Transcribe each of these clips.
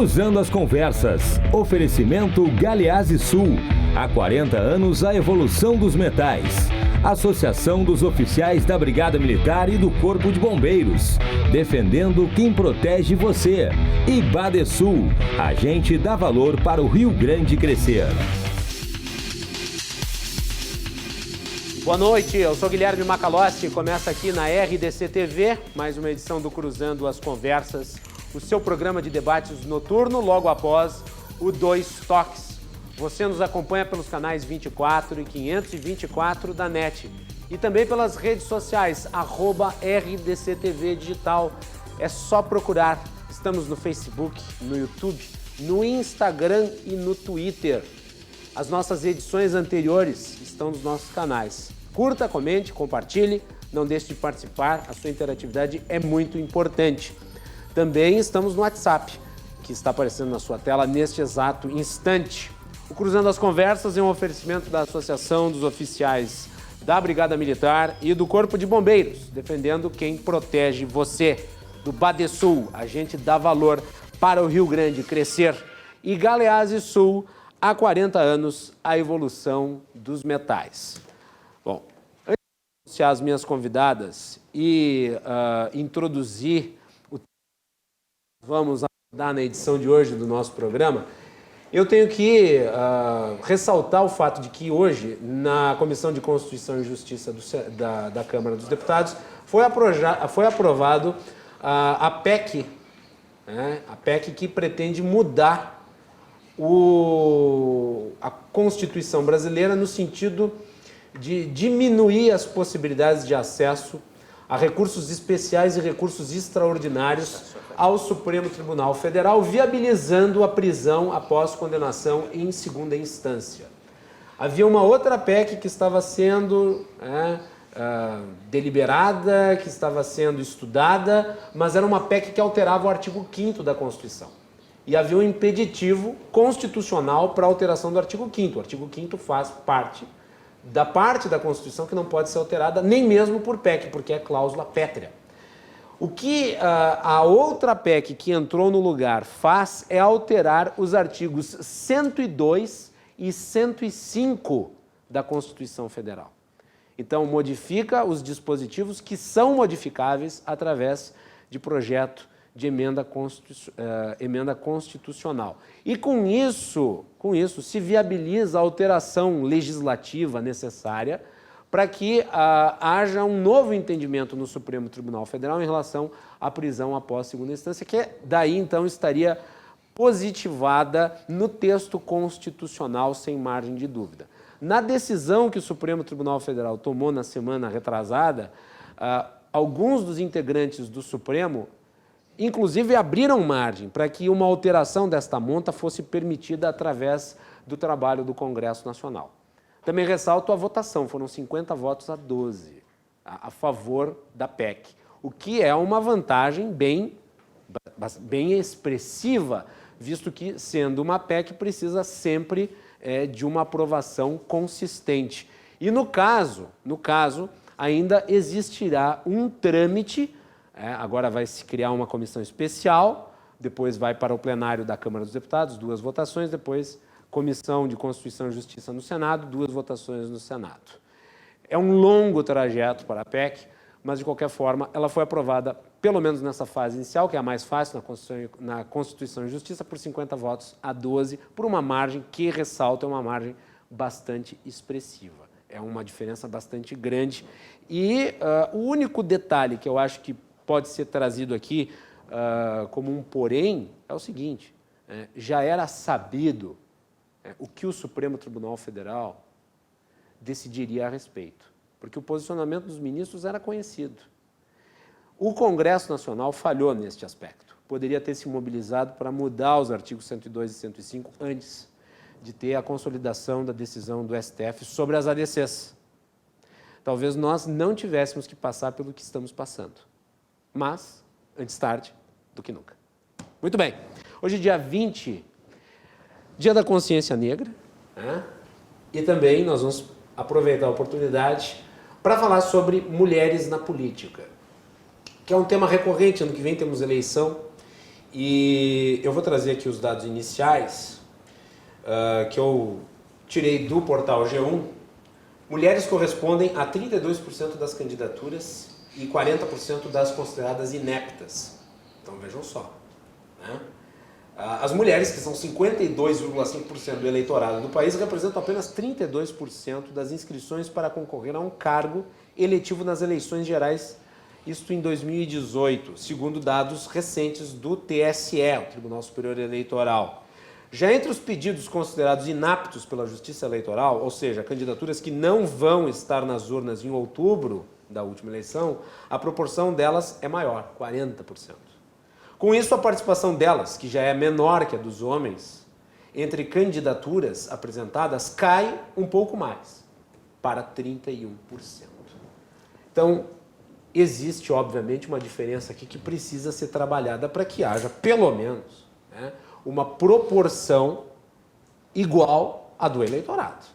Cruzando as Conversas. Oferecimento Galeazzi Sul. Há 40 anos a evolução dos metais. Associação dos Oficiais da Brigada Militar e do Corpo de Bombeiros. Defendendo quem protege você. E Badesul. A gente dá valor para o Rio Grande crescer. Boa noite, eu sou Guilherme Macalossi e começa aqui na RDC TV, mais uma edição do Cruzando as Conversas, o seu programa de debates noturno, logo após o Dois Toques. Você nos acompanha pelos canais 24 e 524 da NET e também pelas redes sociais, @RDCTV Digital. É só procurar. Estamos no Facebook, no YouTube, no Instagram e no Twitter. As nossas edições anteriores estão nos nossos canais. Curta, comente, compartilhe, não deixe de participar, a sua interatividade é muito importante. Também estamos no WhatsApp, que está aparecendo na sua tela neste exato instante. O Cruzando as Conversas é um oferecimento da Associação dos Oficiais da Brigada Militar e do Corpo de Bombeiros, defendendo quem protege você. Do Badesul, a gente dá valor para o Rio Grande crescer. E Galeazzi Sul, há 40 anos, a evolução dos metais. Bom, antes de anunciar as minhas convidadas e introduzir o que vamos abordar na edição de hoje do nosso programa, eu tenho que ressaltar o fato de que hoje, na Comissão de Constituição e Justiça da Câmara dos Deputados, foi aprovado a PEC, né? A PEC que pretende mudar a Constituição brasileira no sentido de diminuir as possibilidades de acesso a recursos especiais e recursos extraordinários ao Supremo Tribunal Federal, viabilizando a prisão após condenação em segunda instância. Havia uma outra PEC que estava sendo deliberada, que estava sendo estudada, mas era uma PEC que alterava o artigo 5º da Constituição. E havia um impeditivo constitucional para a alteração do artigo 5º. O artigo 5º faz parte da Constituição que não pode ser alterada, nem mesmo por PEC, porque é cláusula pétrea. O que a outra PEC que entrou no lugar faz é alterar os artigos 102 e 105 da Constituição Federal. Então, modifica os dispositivos que são modificáveis através de projeto de emenda constitucional. E com isso se viabiliza a alteração legislativa necessária para que haja um novo entendimento no Supremo Tribunal Federal em relação à prisão após segunda instância, que daí então estaria positivada no texto constitucional sem margem de dúvida. Na decisão que o Supremo Tribunal Federal tomou na semana retrasada, alguns dos integrantes do Supremo inclusive abriram margem para que uma alteração desta monta fosse permitida através do trabalho do Congresso Nacional. Também ressalto a votação, foram 50 votos a 12 a favor da PEC, o que é uma vantagem bem expressiva, visto que, sendo uma PEC, precisa sempre de uma aprovação consistente. E no caso, ainda existirá um trâmite. Agora vai se criar uma comissão especial, depois vai para o plenário da Câmara dos Deputados, 2 votações, depois Comissão de Constituição e Justiça no Senado, 2 votações no Senado. É um longo trajeto para a PEC, mas de qualquer forma ela foi aprovada, pelo menos nessa fase inicial, que é a mais fácil na Constituição e Justiça, por 50 votos a 12, por uma margem que, ressalta, é uma margem bastante expressiva. É uma diferença bastante grande. E o único detalhe que eu acho que pode ser trazido aqui como um porém é o seguinte: já era sabido o que o Supremo Tribunal Federal decidiria a respeito, porque o posicionamento dos ministros era conhecido. O Congresso Nacional falhou neste aspecto. Poderia ter se mobilizado para mudar os artigos 102 e 105 antes de ter a consolidação da decisão do STF sobre as ADCs. Talvez nós não tivéssemos que passar pelo que estamos passando. Mas, antes tarde do que nunca. Muito bem. Hoje, dia 20, Dia da Consciência Negra, né? E também nós vamos aproveitar a oportunidade para falar sobre mulheres na política, que é um tema recorrente. Ano que vem temos eleição E eu vou trazer aqui os dados iniciais que eu tirei do portal G1. Mulheres correspondem a 32% das candidaturas e 40% das consideradas ineptas. Então vejam só, né? As mulheres, que são 52,5% do eleitorado do país, representam apenas 32% das inscrições para concorrer a um cargo eletivo nas eleições gerais, isto em 2018, segundo dados recentes do TSE, o Tribunal Superior Eleitoral. Já entre os pedidos considerados inaptos pela Justiça Eleitoral, ou seja, candidaturas que não vão estar nas urnas em outubro da última eleição, a proporção delas é maior, 40%. Com isso, a participação delas, que já é menor que a dos homens, entre candidaturas apresentadas, cai um pouco mais, para 31%. Então, existe, obviamente, uma diferença aqui que precisa ser trabalhada para que haja, pelo menos, né, uma proporção igual à do eleitorado.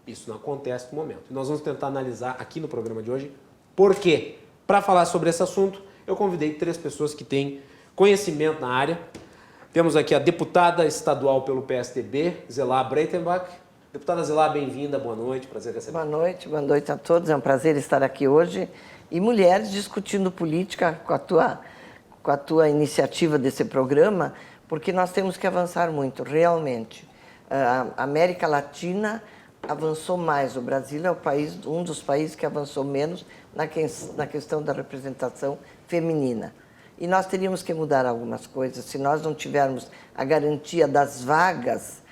Isso não acontece no momento. E nós vamos tentar analisar aqui no programa de hoje por quê. Para falar sobre esse assunto, eu convidei 3 pessoas que têm conhecimento na área. Temos aqui a deputada estadual pelo PSDB, Zelá Breitenbach. Deputada Zelá, bem-vinda, boa noite, prazer receber. Boa noite a todos, é um prazer estar aqui hoje. E mulheres discutindo política com a tua iniciativa desse programa, porque nós temos que avançar muito, realmente. A América Latina avançou mais, o Brasil é um dos países que avançou menos na questão da representação feminina. E nós teríamos que mudar algumas coisas. Se nós não tivermos a garantia das vagas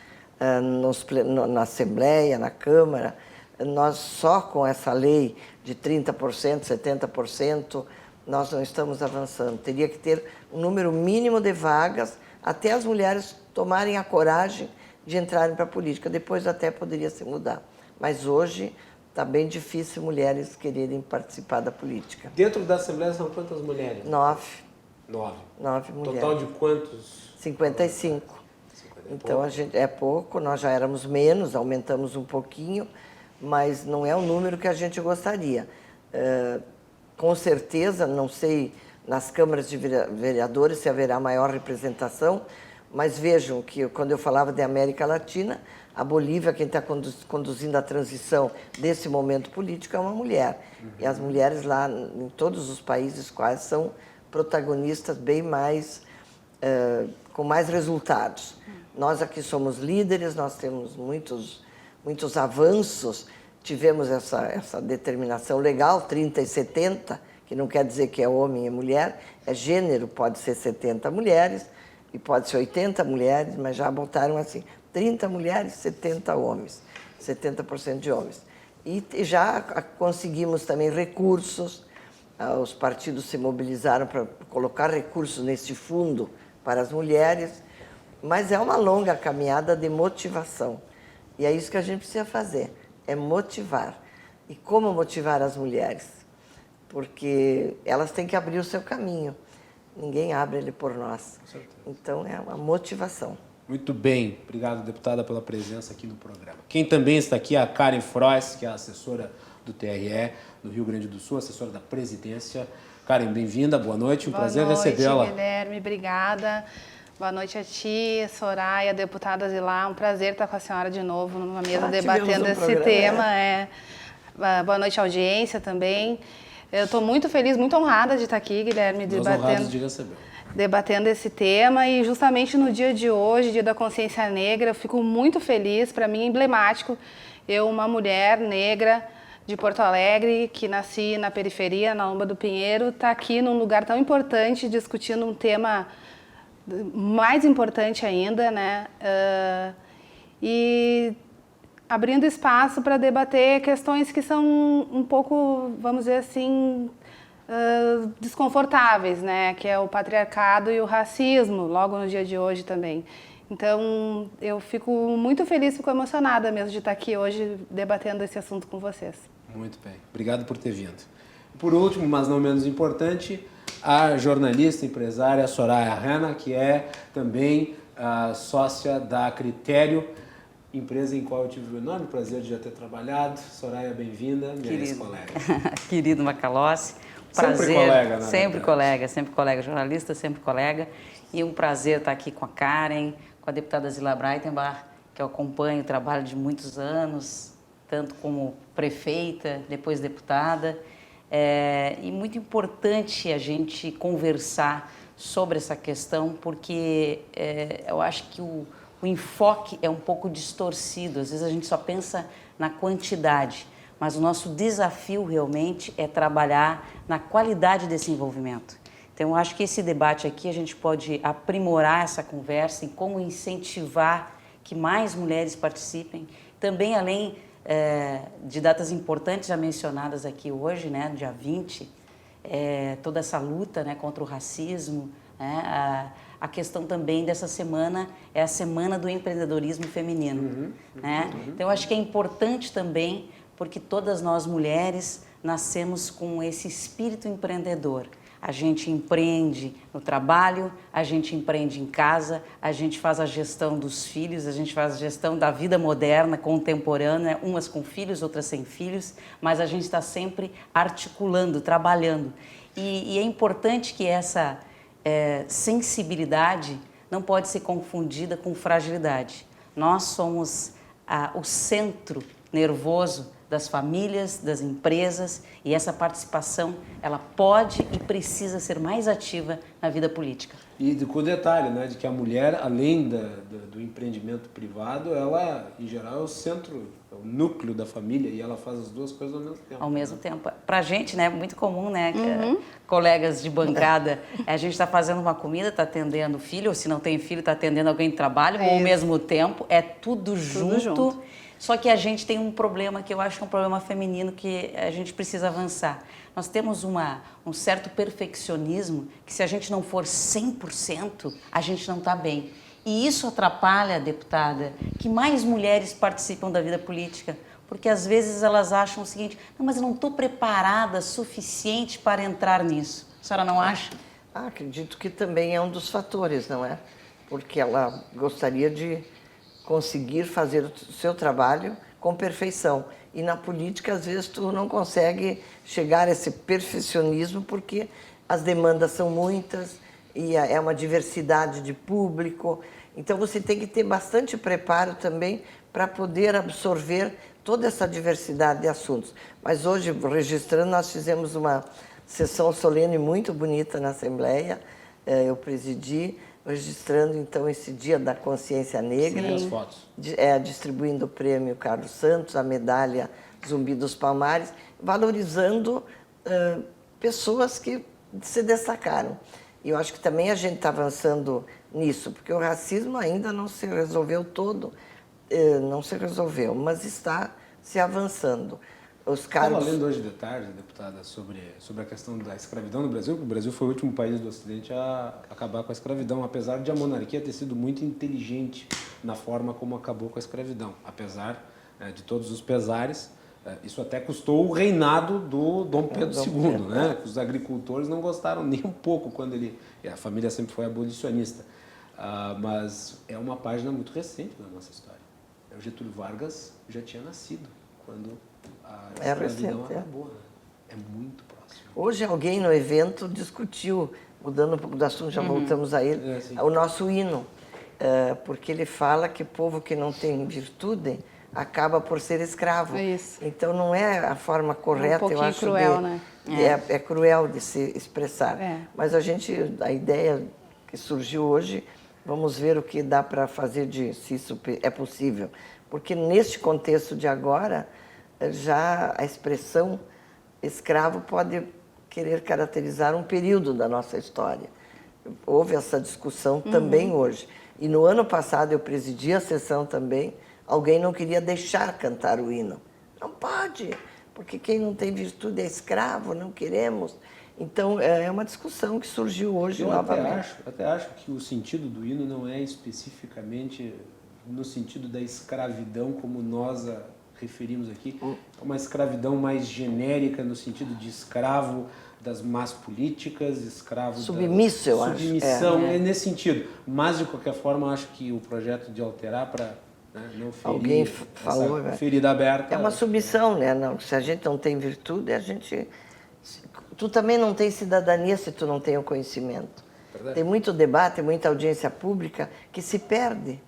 na Assembleia, na Câmara, nós só com essa lei de 30%, 70%, nós não estamos avançando. Teria que ter um número mínimo de vagas até as mulheres tomarem a coragem de entrarem para a política. Depois até poderia se mudar. Mas hoje está bem difícil mulheres quererem participar da política. Dentro da Assembleia são quantas mulheres? 9 mulheres. Total de quantos? 55. Então, a gente é pouco, nós já éramos menos, aumentamos um pouquinho, mas não é o número que a gente gostaria. Com certeza, não sei nas câmaras de vereadores se haverá maior representação, mas vejam que quando eu falava de América Latina, a Bolívia, quem está conduzindo a transição desse momento político é uma mulher. E as mulheres lá, em todos os países quase, são protagonistas bem mais, com mais resultados. Nós aqui somos líderes, nós temos muitos avanços, tivemos essa determinação legal, 30 e 70, que não quer dizer que é homem e mulher, é gênero, pode ser 70 mulheres e pode ser 80 mulheres, mas já botaram assim, 30 mulheres, 70 homens, 70% de homens. E já conseguimos também recursos, os partidos se mobilizaram para colocar recursos nesse fundo para as mulheres, mas é uma longa caminhada de motivação. E é isso que a gente precisa fazer, é motivar. E como motivar as mulheres? Porque elas têm que abrir o seu caminho. Ninguém abre ele por nós. Com certeza. Então, é uma motivação. Muito bem. Obrigado, deputada, pela presença aqui no programa. Quem também está aqui é a Karen Frois, que é a assessora do TRE do Rio Grande do Sul, assessora da presidência. Karen, bem-vinda, boa noite, prazer recebê-la. Boa noite, Guilherme, obrigada. Boa noite a ti, Soraya, deputada Zelá, um prazer estar com a senhora de novo numa mesa debatendo esse tema. Boa noite, audiência também. Eu estou muito feliz, muito honrada de estar aqui, Guilherme, debatendo esse tema. E justamente no dia de hoje, Dia da Consciência Negra, eu fico muito feliz, para mim é emblemático, eu, uma mulher negra de Porto Alegre, que nasci na periferia, na Lomba do Pinheiro, está aqui num lugar tão importante, discutindo um tema mais importante ainda, né? E abrindo espaço para debater questões que são um pouco, vamos dizer assim, desconfortáveis, né? Que é o patriarcado e o racismo, logo no dia de hoje também. Então, eu fico muito feliz, fico emocionada mesmo de estar aqui hoje debatendo esse assunto com vocês. Muito bem, obrigado por ter vindo. Por último, mas não menos importante, a jornalista empresária Soraya Hanna, que é também sócia da Critério, empresa em qual eu tive o enorme prazer de já ter trabalhado. Soraya, bem-vinda, minha ex-colega. Querido Macalossi, prazer. Sempre colega, Sempre colega, jornalista, sempre colega. E um prazer estar aqui com a Karen, com a deputada Zila Breitenbach, que eu acompanho o trabalho de muitos anos, tanto como prefeita, depois deputada. E muito importante a gente conversar sobre essa questão, porque eu acho que o enfoque é um pouco distorcido. Às vezes a gente só pensa na quantidade, mas o nosso desafio realmente é trabalhar na qualidade desse envolvimento. Então, eu acho que esse debate aqui a gente pode aprimorar essa conversa em como incentivar que mais mulheres participem. Também, além de datas importantes já mencionadas aqui hoje, né, dia 20, toda essa luta, né, contra o racismo, né, a questão também dessa semana é a Semana do Empreendedorismo Feminino. Né? Então, eu acho que é importante também, porque todas nós mulheres nascemos com esse espírito empreendedor. A gente empreende no trabalho, a gente empreende em casa, a gente faz a gestão dos filhos, a gente faz a gestão da vida moderna, contemporânea, umas com filhos, outras sem filhos, mas a gente está sempre articulando, trabalhando. E é importante que essa sensibilidade não pode ser confundida com fragilidade. Nós somos o centro nervoso das famílias, das empresas, e essa participação, ela pode e precisa ser mais ativa na vida política. E com o detalhe, né, de que a mulher, além do empreendimento privado, ela, em geral, é o centro, é o núcleo da família, e ela faz as duas coisas ao mesmo tempo. Ao mesmo tempo. Pra gente, né, é muito comum, né, colegas de bancada, a gente está fazendo uma comida, está atendendo o filho, ou se não tem filho, está atendendo alguém de trabalho, ou ao mesmo tempo, é tudo junto. Só que a gente tem um problema que eu acho que é um problema feminino que a gente precisa avançar. Nós temos um certo perfeccionismo que, se a gente não for 100%, a gente não está bem. E isso atrapalha, deputada, que mais mulheres participam da vida política, porque às vezes elas acham o seguinte: não, mas eu não estou preparada suficiente para entrar nisso. A senhora não acha? Acredito que também é um dos fatores, não é? Porque ela gostaria de conseguir fazer o seu trabalho com perfeição. E na política, às vezes, tu não consegue chegar a esse perfeccionismo porque as demandas são muitas e é uma diversidade de público. Então, você tem que ter bastante preparo também para poder absorver toda essa diversidade de assuntos. Mas hoje, registrando, nós fizemos uma sessão solene muito bonita na Assembleia. Eu presidi, registrando, então, esse Dia da Consciência Negra. Sim, as fotos. Distribuindo o prêmio Carlos Santos, a medalha Zumbi dos Palmares, valorizando pessoas que se destacaram. E eu acho que também a gente está avançando nisso, porque o racismo ainda não se resolveu todo, não se resolveu, mas está se avançando. Estava lendo hoje de tarde, deputada, sobre a questão da escravidão no Brasil, porque o Brasil foi o último país do Ocidente a acabar com a escravidão, apesar de a monarquia ter sido muito inteligente na forma como acabou com a escravidão. Apesar de todos os pesares, isso até custou o reinado do Dom Pedro II, né? Os agricultores não gostaram nem um pouco quando a família sempre foi abolicionista. Mas é uma página muito recente da nossa história. O Getúlio Vargas já tinha nascido quando a escravidão acabou, né? É muito próximo. Hoje alguém no evento discutiu, mudando um pouco do assunto, já voltamos a ele, o nosso hino, porque ele fala que o povo que não tem virtude acaba por ser escravo. Isso. Então não é a forma correta, eu acho. cruel, Né? É cruel de se expressar. Mas a ideia que surgiu hoje, vamos ver o que dá para fazer se isso é possível. Porque neste contexto de agora, já a expressão escravo pode querer caracterizar um período da nossa história. Houve essa discussão também hoje. E no ano passado eu presidi a sessão também, alguém não queria deixar cantar o hino. Não pode, porque quem não tem virtude é escravo, não queremos. Então, é uma discussão que surgiu hoje novamente. Eu até acho que o sentido do hino não é especificamente no sentido da escravidão como nós a referimos aqui. É uma escravidão mais genérica, no sentido de escravo das más políticas, escravo submisso, eu acho. Submissão, é nesse sentido. Mas, de qualquer forma, eu acho que o projeto de alterar para não ferir, alguém falou, essa ferida aberta... É uma submissão, né? Não, se a gente não tem virtude, a gente... Tu também não tem cidadania se tu não tem o conhecimento. Tem muito debate, muita audiência pública que se perde,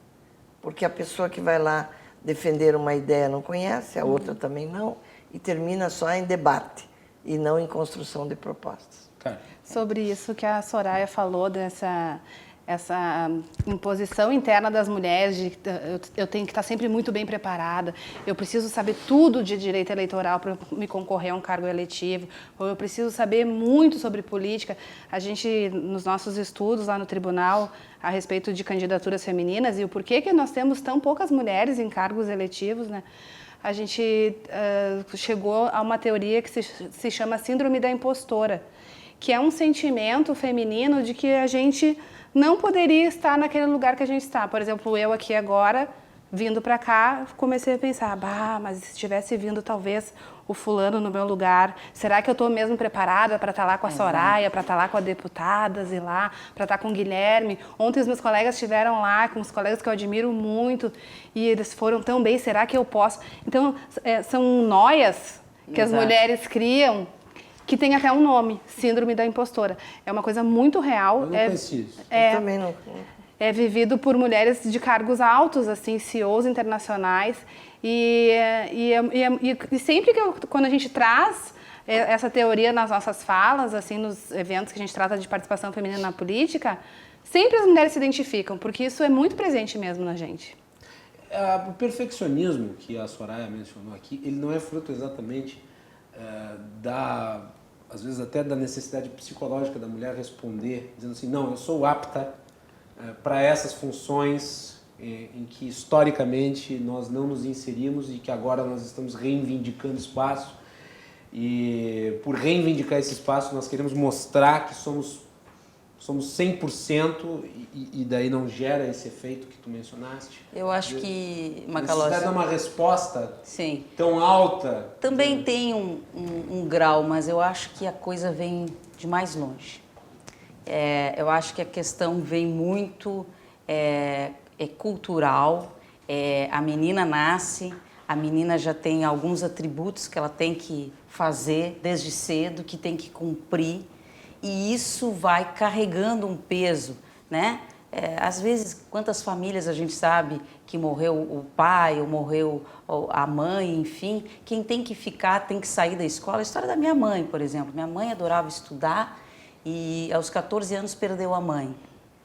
porque a pessoa que vai lá defender uma ideia não conhece, a outra também não, e termina só em debate e não em construção de propostas. Sobre isso que a Soraya falou, essa imposição interna das mulheres, de eu tenho que estar sempre muito bem preparada, eu preciso saber tudo de direito eleitoral para me concorrer a um cargo eletivo, ou eu preciso saber muito sobre política. A gente, nos nossos estudos lá no tribunal, a respeito de candidaturas femininas e o porquê que nós temos tão poucas mulheres em cargos eletivos, né? A gente chegou a uma teoria que se chama síndrome da impostora, que é um sentimento feminino de que a gente não poderia estar naquele lugar que a gente está. Por exemplo, eu aqui agora, vindo para cá, comecei a pensar, mas se tivesse vindo talvez o fulano no meu lugar, será que eu estou mesmo preparada para estar lá com a Soraya, para estar lá com a deputada Zilá, para estar com o Guilherme? Ontem os meus colegas estiveram lá, com os colegas que eu admiro muito, e eles foram tão bem, será que eu posso? Então, são noias que as mulheres criam, que tem até um nome, síndrome da impostora. É uma coisa muito real. Eu não conheci isso. Eu também não. É vivido por mulheres de cargos altos, assim, CEOs internacionais. E sempre quando a gente traz essa teoria nas nossas falas, assim, nos eventos que a gente trata de participação feminina na política, sempre as mulheres se identificam, porque isso é muito presente mesmo na gente. O perfeccionismo que a Soraya mencionou aqui, ele não é fruto exatamente às vezes até da necessidade psicológica da mulher responder, dizendo assim, não, eu sou apta para essas funções em que historicamente nós não nos inserimos e que agora nós estamos reivindicando espaço, e por reivindicar esse espaço nós queremos mostrar que somos 100% e daí não gera esse efeito que tu mencionaste. Eu acho que, Macalossi, necessidade de uma resposta sim, tão alta. também tem um grau, mas eu acho que a coisa vem de mais longe. Eu acho que a questão vem muito cultural. A menina nasce, a menina já tem alguns atributos que ela tem que fazer desde cedo, que tem que cumprir, e isso vai carregando um peso, né? Às vezes, quantas famílias a gente sabe que morreu o pai, ou morreu a mãe, enfim, quem tem que ficar tem que sair da escola. A história da minha mãe, por exemplo. Minha mãe adorava estudar e aos 14 anos perdeu a mãe.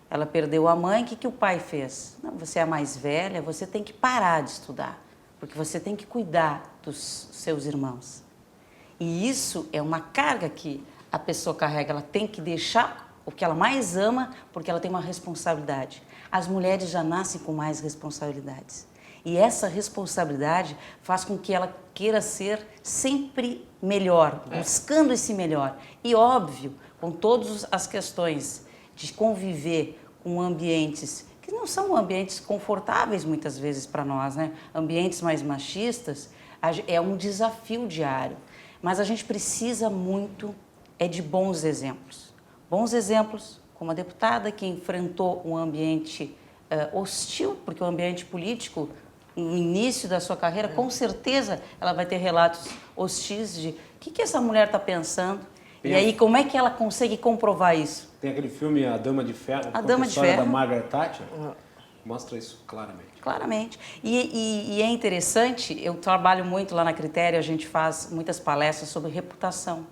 Ela perdeu a mãe, o que o pai fez? Não, você é a mais velha, você tem que parar de estudar, porque você tem que cuidar dos seus irmãos. E isso é uma carga que a pessoa carrega, ela tem que deixar o que ela mais ama, porque ela tem uma responsabilidade. As mulheres já nascem com mais responsabilidades. E essa responsabilidade faz com que ela queira ser sempre melhor, buscando esse melhor. E óbvio, com todas as questões de conviver com ambientes que não são ambientes confortáveis muitas vezes para nós, né? Ambientes mais machistas, é um desafio diário. Mas a gente precisa muito de bons exemplos. Bons exemplos, como a deputada que enfrentou um ambiente hostil, porque o ambiente político, no início da sua carreira, com certeza ela vai ter relatos hostis de o que essa mulher está pensando. E aí, como é que ela consegue comprovar isso? Tem aquele filme A Dama de Ferro, A Dama de Ferro, da Margaret Thatcher, mostra isso claramente. Claramente. E é interessante, eu trabalho muito lá na Critério, a gente faz muitas palestras sobre reputação.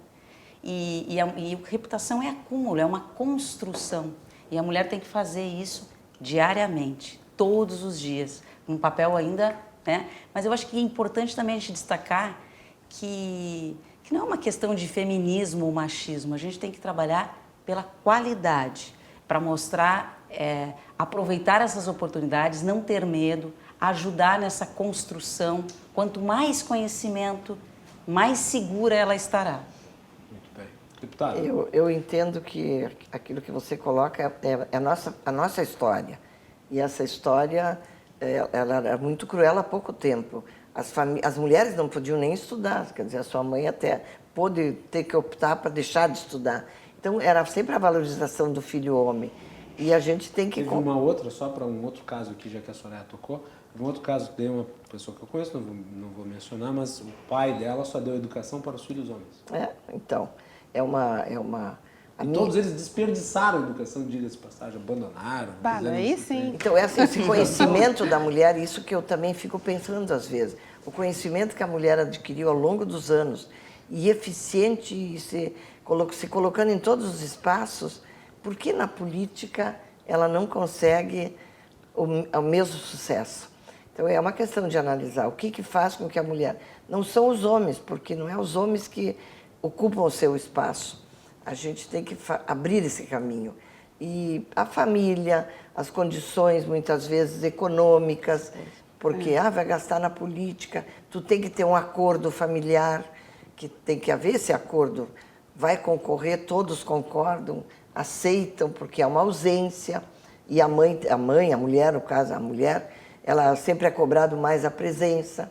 E reputação é acúmulo, é uma construção. E a mulher tem que fazer isso diariamente, todos os dias. Um papel ainda, né? Mas eu acho que é importante também a gente destacar que não é uma questão de feminismo ou machismo. A gente tem que trabalhar pela qualidade, para mostrar, aproveitar essas oportunidades, não ter medo, ajudar nessa construção. Quanto mais conhecimento, mais segura ela estará. Deputado. Eu entendo que aquilo que você coloca é a nossa história. E essa história ela era muito cruel há pouco tempo. As mulheres não podiam nem estudar, quer dizer, a sua mãe até pôde ter que optar para deixar de estudar. Então, era sempre a valorização do filho homem. E a gente tem que... Teve uma outra, só para um outro caso aqui, já que a Soraya tocou, um outro caso que deu uma pessoa que eu conheço, não vou mencionar, mas o pai dela só deu educação para os filhos homens. Então... Todos eles desperdiçaram a educação, diga-se de passagem, abandonaram. Aí sim. Então, esse conhecimento da mulher, isso que eu também fico pensando às vezes. O conhecimento que a mulher adquiriu ao longo dos anos, e eficiente, e se colocando em todos os espaços, por que na política ela não consegue o mesmo sucesso? Então, é uma questão de analisar o que faz com que a mulher... Não são os homens, porque não é os homens que ocupam o seu espaço. A gente tem que abrir esse caminho. E a família, as condições, muitas vezes, econômicas, porque vai gastar na política, tu tem que ter um acordo familiar, que tem que haver esse acordo. Vai concorrer, todos concordam, aceitam, porque há uma ausência. E a mulher, no caso, a mulher, ela sempre é cobrado mais a presença.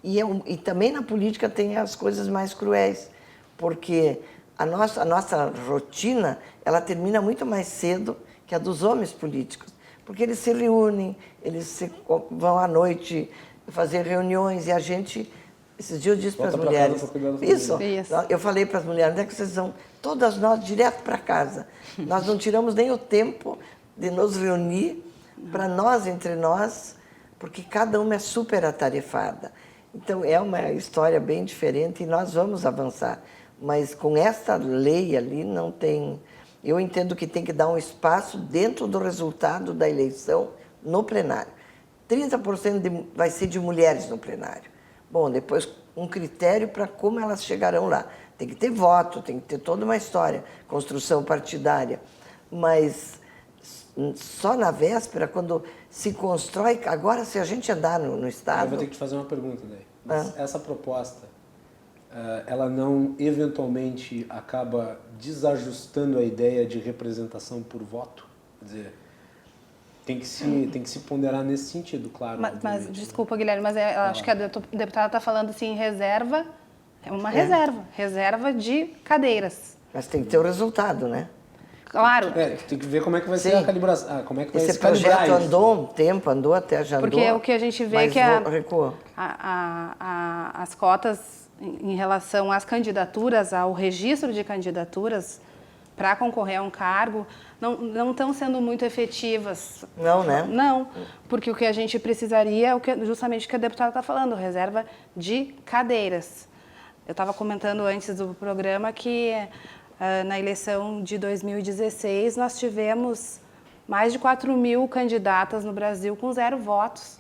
E também na política tem as coisas mais cruéis, porque a nossa rotina, ela termina muito mais cedo que a dos homens políticos, porque eles se reúnem, vão à noite fazer reuniões, e a gente, esses dias eu disse para as mulheres, isso, eu falei para as mulheres, onde é que vocês vão? Todas nós direto para casa. Nós não tiramos nem o tempo de nos reunir para nós, entre nós, porque cada uma é super atarefada. Então, é uma história bem diferente e nós vamos avançar. Mas com esta lei ali não tem... Eu entendo que tem que dar um espaço dentro do resultado da eleição no plenário. 30% vai ser de mulheres no plenário. Bom, depois um critério para como elas chegarão lá. Tem que ter voto, tem que ter toda uma história, construção partidária. Mas só na véspera, quando se constrói... Agora, se a gente andar no Estado... Eu vou ter que te fazer uma pergunta daí. Mas essa proposta, ela não, eventualmente, acaba desajustando a ideia de representação por voto? Quer dizer, tem que se ponderar nesse sentido, claro. Mas desculpa, Guilherme, mas eu acho que a deputada está falando assim, reserva, é uma reserva de cadeiras. Mas tem que ter o resultado, né? Claro. Tem que ver como é que vai ser a calibração. Como é que vai Esse projeto andou um tempo, até já andou. Porque o que a gente vê é que as cotas em relação às candidaturas, ao registro de candidaturas para concorrer a um cargo, não estão sendo muito efetivas. Não, né? Não, porque o que a gente precisaria é justamente o que a deputada está falando, reserva de cadeiras. Eu estava comentando antes do programa que na eleição de 2016 nós tivemos mais de 4.000 candidatas no Brasil com 0 votos,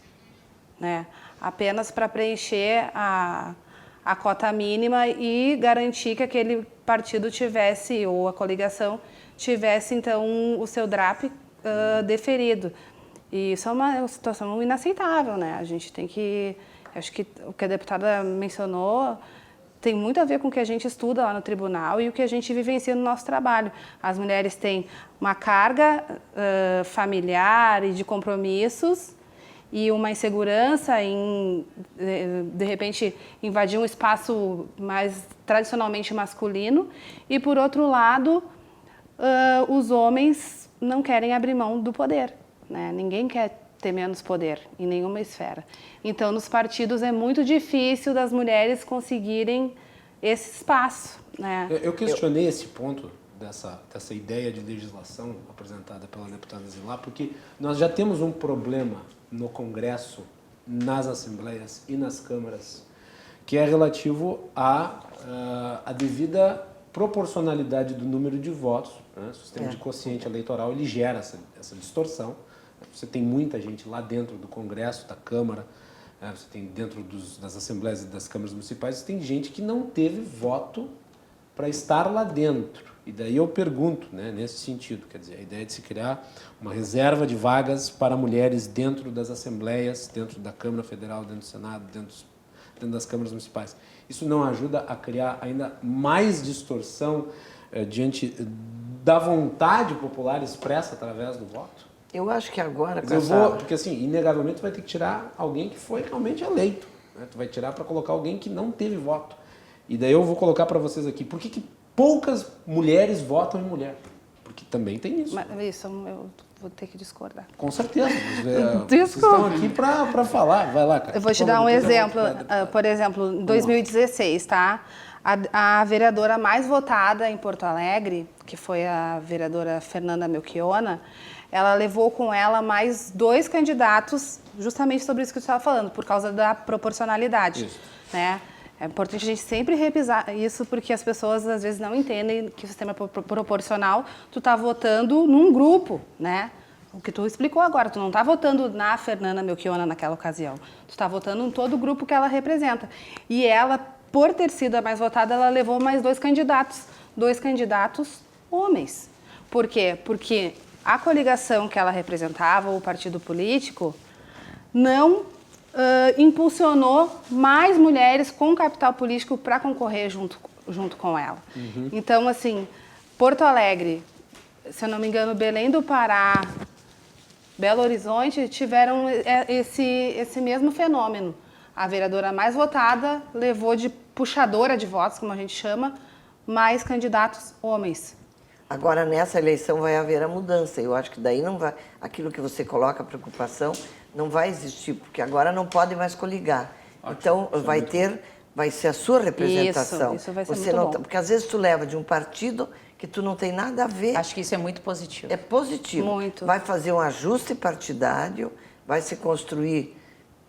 né? Apenas para preencher a cota mínima e garantir que aquele partido tivesse, ou a coligação, tivesse, então, o seu DRAP deferido. E isso é uma situação inaceitável, né? A gente tem que... Acho que o que a deputada mencionou tem muito a ver com o que a gente estuda lá no tribunal e o que a gente vivencia no nosso trabalho. As mulheres têm uma carga familiar e de compromissos e uma insegurança em, de repente, invadir um espaço mais tradicionalmente masculino. E, por outro lado, os homens não querem abrir mão do poder, né? Ninguém quer ter menos poder em nenhuma esfera. Então, nos partidos é muito difícil das mulheres conseguirem esse espaço, né? Eu questionei esse ponto dessa ideia de legislação apresentada pela deputada Zilá, porque nós já temos um problema no Congresso, nas assembleias e nas câmaras, que é relativo à devida proporcionalidade do número de votos, né? O sistema de quociente eleitoral, ele gera essa distorção. Você tem muita gente lá dentro do Congresso, da Câmara, você tem dentro das assembleias e das câmaras municipais, você tem gente que não teve voto para estar lá dentro. E daí eu pergunto, né, nesse sentido, quer dizer, a ideia de se criar uma reserva de vagas para mulheres dentro das assembleias, dentro da Câmara Federal, dentro do Senado, dentro das câmaras municipais. Isso não ajuda a criar ainda mais distorção diante da vontade popular expressa através do voto? Eu acho que agora... Porque assim, inegavelmente tu vai ter que tirar alguém que foi realmente eleito, né? Tu vai tirar para colocar alguém que não teve voto. E daí eu vou colocar para vocês aqui, por que poucas mulheres votam em mulher? Porque também tem isso. Mas isso eu vou ter que discordar. Com certeza. Vocês estão aqui para falar. Vai lá, cara. Eu vou te dar um exemplo. Por exemplo, em 2016, tá? A vereadora mais votada em Porto Alegre, que foi a vereadora Fernanda Melchiona, ela levou com ela mais 2 candidatos, justamente sobre isso que você estava falando, por causa da proporcionalidade, né? É importante a gente sempre revisar isso, porque as pessoas às vezes não entendem que o sistema proporcional, tu está votando num grupo, né? O que tu explicou agora, tu não está votando na Fernanda Melchiona naquela ocasião, tu está votando em todo o grupo que ela representa. E ela, por ter sido a mais votada, ela levou mais 2 candidatos homens. Por quê? Porque a coligação que ela representava, o partido político, não impulsionou mais mulheres com capital político para concorrer junto com ela. Então, assim, Porto Alegre, se eu não me engano, Belém do Pará, Belo Horizonte tiveram esse mesmo fenômeno. A vereadora mais votada levou de puxadora de votos, como a gente chama, mais candidatos homens. Agora, nessa eleição vai haver a mudança. Eu acho que daí não vai... Aquilo que você coloca, a preocupação, não vai existir, porque agora não pode mais coligar. Então, vai ser a sua representação. Isso vai ser você muito bom. Porque às vezes tu leva de um partido que tu não tem nada a ver. Acho que isso é muito positivo. É positivo. Muito. Vai fazer um ajuste partidário, vai se construir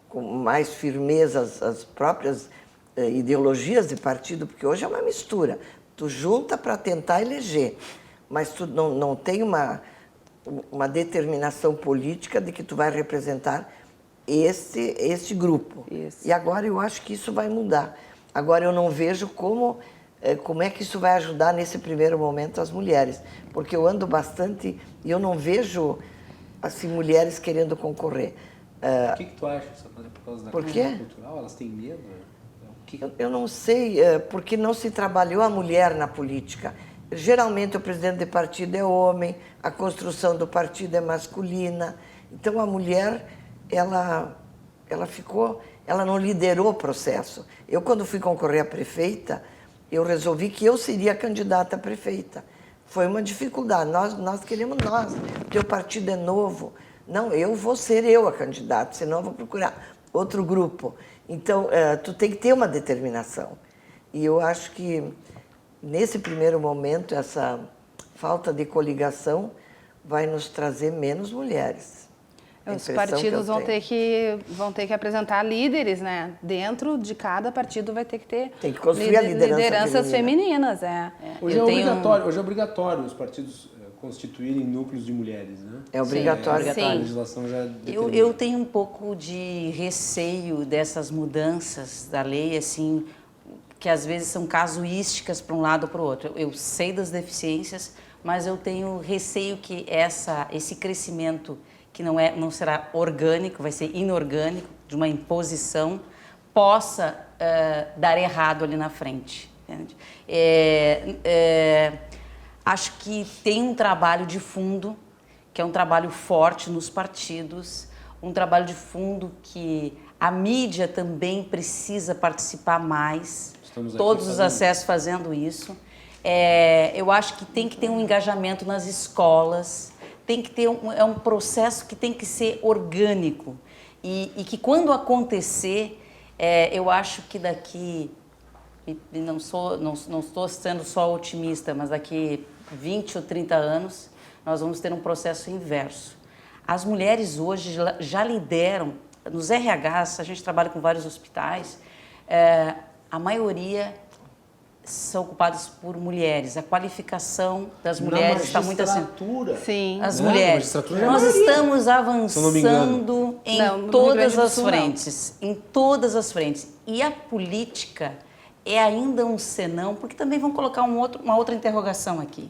com mais firmeza as próprias ideologias de partido, porque hoje é uma mistura. Tu junta para tentar eleger, mas tu não tem uma determinação política de que tu vai representar este grupo. Isso. E agora eu acho que isso vai mudar. Agora eu não vejo como é que isso vai ajudar nesse primeiro momento as mulheres, porque eu ando bastante e eu não vejo assim mulheres querendo concorrer. O que tu acha? Por causa da questão cultural? Elas têm medo? Eu não sei, porque não se trabalhou a mulher na política. Geralmente o presidente de partido é homem, a construção do partido é masculina. Então a mulher, ela não liderou o processo. Eu, quando fui concorrer a prefeita, eu resolvi que eu seria candidata a prefeita. Foi uma dificuldade. Nós queremos o teu partido é novo. Não, eu vou ser a candidata, senão eu vou procurar outro grupo. Então, tu tem que ter uma determinação. E eu acho que, nesse primeiro momento, essa falta de coligação vai nos trazer menos mulheres. Os partidos vão ter que apresentar líderes, né? Dentro de cada partido vai ter que ter construir a lideranças femininas. Hoje é obrigatório os partidos constituírem núcleos de mulheres, né? É obrigatório. Sim. A legislação já determina. Eu tenho um pouco de receio dessas mudanças da lei, assim, que às vezes são casuísticas para um lado ou para o outro. Eu sei das deficiências, mas eu tenho receio que esse crescimento, que não será orgânico, vai ser inorgânico, de uma imposição, possa dar errado ali na frente. Entende? Acho que tem um trabalho de fundo, que é um trabalho forte nos partidos, um trabalho de fundo que a mídia também precisa participar mais, todos os acessos fazendo isso. Eu acho que tem que ter um engajamento nas escolas, tem que ter um processo que tem que ser orgânico e que quando acontecer, eu acho que daqui, não estou sendo só otimista, mas daqui 20 ou 30 anos, nós vamos ter um processo inverso. As mulheres hoje já lideram, nos RHs, a gente trabalha com vários hospitais, a maioria são ocupadas por mulheres. A qualificação das mulheres está muito assim. Sim. As mulheres. Nós estamos avançando em todas as frentes. Em todas as frentes. E a política é ainda um senão, porque também vão colocar uma outra interrogação aqui.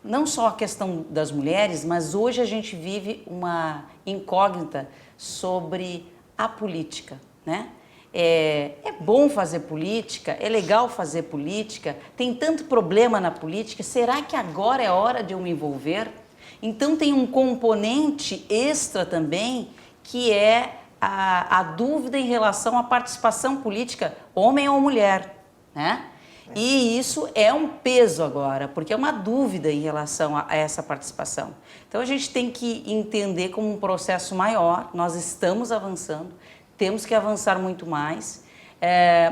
Não só a questão das mulheres, mas hoje a gente vive uma incógnita sobre a política, né? É bom fazer política, é legal fazer política, tem tanto problema na política, será que agora é hora de eu me envolver? Então tem um componente extra também, que é a dúvida em relação à participação política, homem ou mulher, né? E isso é um peso agora, porque é uma dúvida em relação a essa participação. Então a gente tem que entender como um processo maior, nós estamos avançando, temos que avançar muito mais.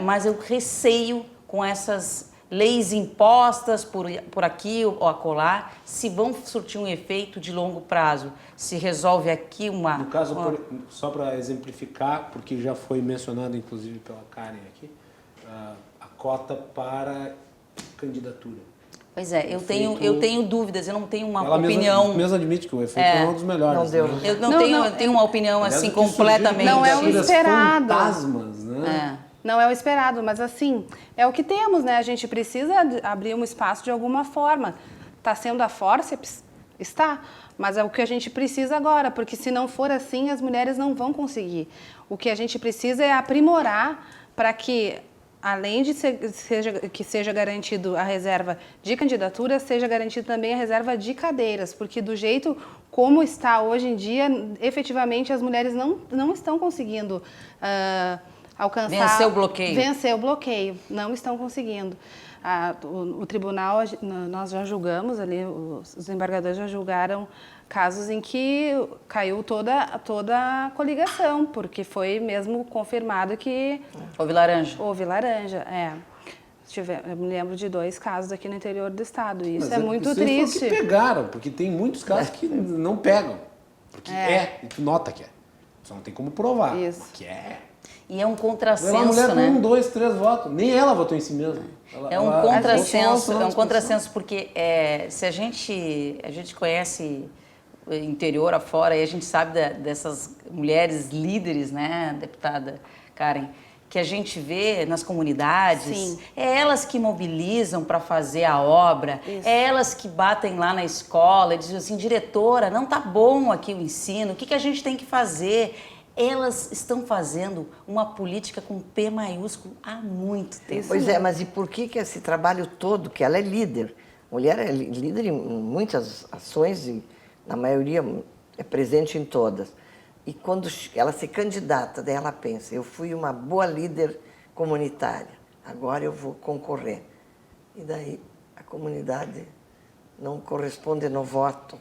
mas eu receio com essas leis impostas por aqui ou acolá, se vão surtir um efeito de longo prazo, se resolve aqui No caso, só para exemplificar, porque já foi mencionado inclusive pela Karen aqui, a cota para candidatura. Pois é, eu tenho dúvidas, eu não tenho uma Ela opinião... mesmo admite que o efeito é um dos melhores. Não deu. Né? Eu tenho uma opinião assim completamente... Não é o esperado. Fantasmas, né? Não é o esperado, mas assim, é o que temos, né? A gente precisa abrir um espaço de alguma forma. Está sendo a fórceps? Está. Mas é o que a gente precisa agora, porque se não for assim, as mulheres não vão conseguir. O que a gente precisa é aprimorar para que, além de que seja garantido a reserva de candidatura, seja garantida também a reserva de cadeiras, porque do jeito como está hoje em dia, efetivamente as mulheres não estão conseguindo alcançar... Vencer o bloqueio. Vencer o bloqueio, não estão conseguindo. O tribunal, nós já julgamos ali, os desembargadores já julgaram casos em que caiu toda a coligação, porque foi mesmo confirmado que... Houve laranja. Houve laranja, eu me lembro de 2 casos aqui no interior do estado, e isso é muito triste. Que pegaram, porque tem muitos casos que não pegam, porque e tu nota que é. Só não tem como provar, isso. Que é. E é um contrassenso, Uma mulher né? com 1, 2, 3 votos. Nem ela votou em si mesma. É um contrassenso, porque se a gente conhece o interior afora e a gente sabe dessas mulheres líderes, né, deputada Karen, que a gente vê nas comunidades, Sim. É elas que mobilizam para fazer a obra, Isso. É elas que batem lá na escola e dizem assim, diretora, não tá bom aqui o ensino, o que a gente tem que fazer? Elas estão fazendo uma política com P maiúsculo há muito tempo. Pois mas e por que esse trabalho todo, que ela é líder? Mulher é líder em muitas ações e, na maioria, é presente em todas. E quando ela se candidata, daí ela pensa, eu fui uma boa líder comunitária, agora eu vou concorrer. E daí a comunidade não corresponde no voto.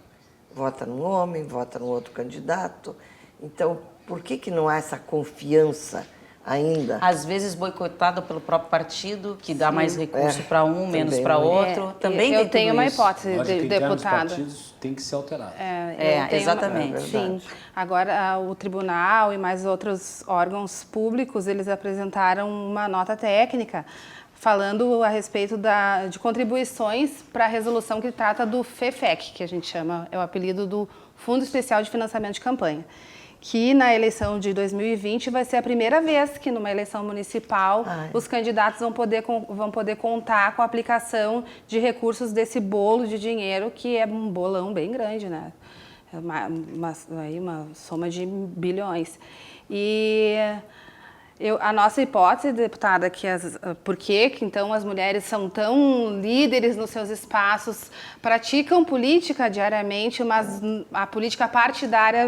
Vota num homem, vota num outro candidato. Então, por que não há essa confiança ainda? Às vezes boicotado pelo próprio partido, que dá mais recurso para um, menos para outro. Também eu tenho uma hipótese, deputada. Os partidos têm que ser alterados. Exatamente. Sim. Agora, o tribunal e mais outros órgãos públicos, eles apresentaram uma nota técnica falando a respeito de contribuições para a resolução que trata do FEFEC, que a gente chama, é o apelido do Fundo Especial de Financiamento de Campanha, que na eleição de 2020 vai ser a primeira vez que numa eleição municipal os candidatos vão poder contar com a aplicação de recursos desse bolo de dinheiro, que é um bolão bem grande, né? É uma soma de bilhões. E a nossa hipótese, deputada, por que então as mulheres são tão líderes nos seus espaços, praticam política diariamente, mas a política partidária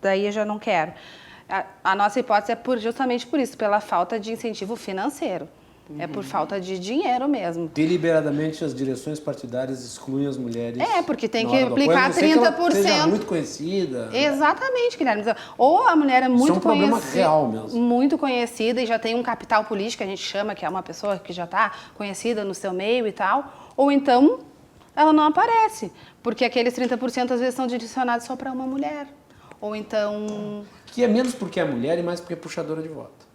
daí eu já não quero. A nossa hipótese é justamente por isso, pela falta de incentivo financeiro. É por falta de dinheiro mesmo. Deliberadamente as direções partidárias excluem as mulheres. Porque tem que aplicar 30%. Que ela seja muito conhecida. Exatamente, Guilherme. Ou a mulher é muito conhecida. Isso é um problema real mesmo. Muito conhecida e já tem um capital político, que a gente chama, que é uma pessoa que já está conhecida no seu meio e tal. Ou então ela não aparece, porque aqueles 30% às vezes são direcionados só para uma mulher. Ou então... Que é menos porque é mulher e mais porque é puxadora de voto.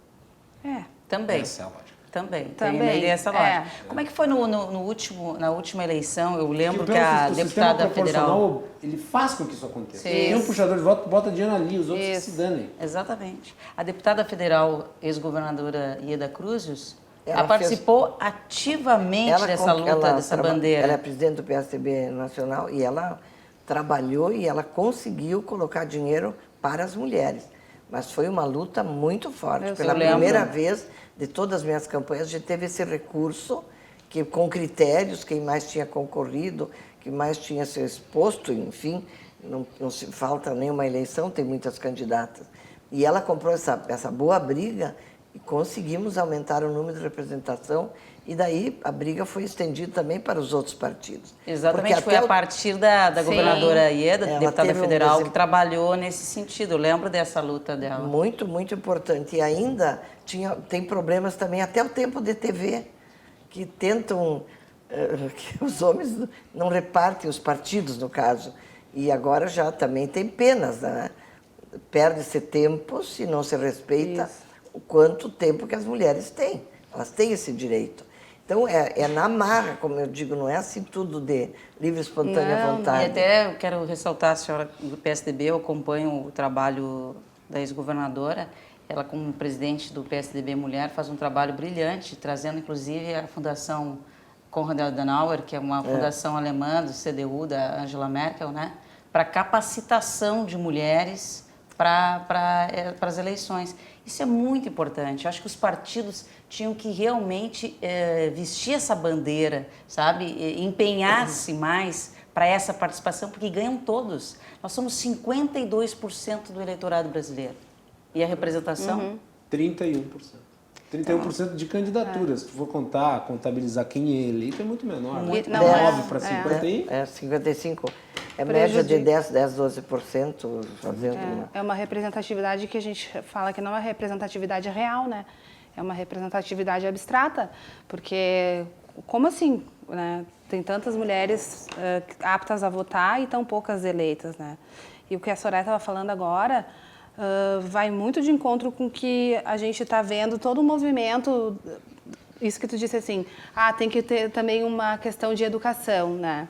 Também. Essa é a lógica. Também. Tem essa lógica. Como é que foi na última eleição? Eu lembro que a deputada federal... ele faz com que isso aconteça. Tem um puxador de voto, bota dinheiro ali, os outros que se danem. Exatamente. A deputada federal, ex-governadora Ieda Cruzes, ela participou ativamente dessa luta, dessa bandeira. Ela é presidente do PSDB nacional e ela trabalhou e ela conseguiu colocar dinheiro para as mulheres. Mas foi uma luta muito forte. Pela primeira vez de todas as minhas campanhas, a gente teve esse recurso, que com critérios, quem mais tinha concorrido, quem mais tinha se exposto, enfim, não se falta nenhuma eleição, tem muitas candidatas. E ela comprou essa boa briga e conseguimos aumentar o número de representação E daí a briga foi estendida também para os outros partidos. Exatamente, foi a partir da governadora Ieda, deputada federal, que trabalhou nesse sentido. Eu lembro dessa luta dela. Muito, muito importante. E ainda tem problemas também, até o tempo de TV, que tentam, que os homens não repartem, os partidos, no caso. E agora já também tem penas, né? Perde-se tempo se não se respeita o quanto tempo que as mulheres têm. Elas têm esse direito. Então, é na marra, como eu digo, não é assim tudo de livre, espontânea vontade. E até eu quero ressaltar, a senhora do PSDB, eu acompanho o trabalho da ex-governadora. Ela, como presidente do PSDB Mulher, faz um trabalho brilhante, trazendo inclusive a Fundação Konrad Adenauer, que é uma fundação alemã do CDU, da Angela Merkel, né, para capacitação de mulheres para as eleições. Isso é muito importante. Eu acho que os partidos tinham que realmente vestir essa bandeira, sabe? Empenhar-se mais para essa participação, porque ganham todos. Nós somos 52% do eleitorado brasileiro. E a representação? 31%. 31% de candidaturas. Se for contabilizar quem é eleito, é muito menor. Muito, né? 9 para 51. 55. É média de 10, 12% fazendo uma... É uma representatividade que a gente fala que não é representatividade real, né? É uma representatividade abstrata, porque como assim, né? Tem tantas mulheres aptas a votar e tão poucas eleitas, né? E o que a Soraya estava falando agora vai muito de encontro com o que a gente está vendo, todo o movimento, isso que tu disse assim, tem que ter também uma questão de educação, né?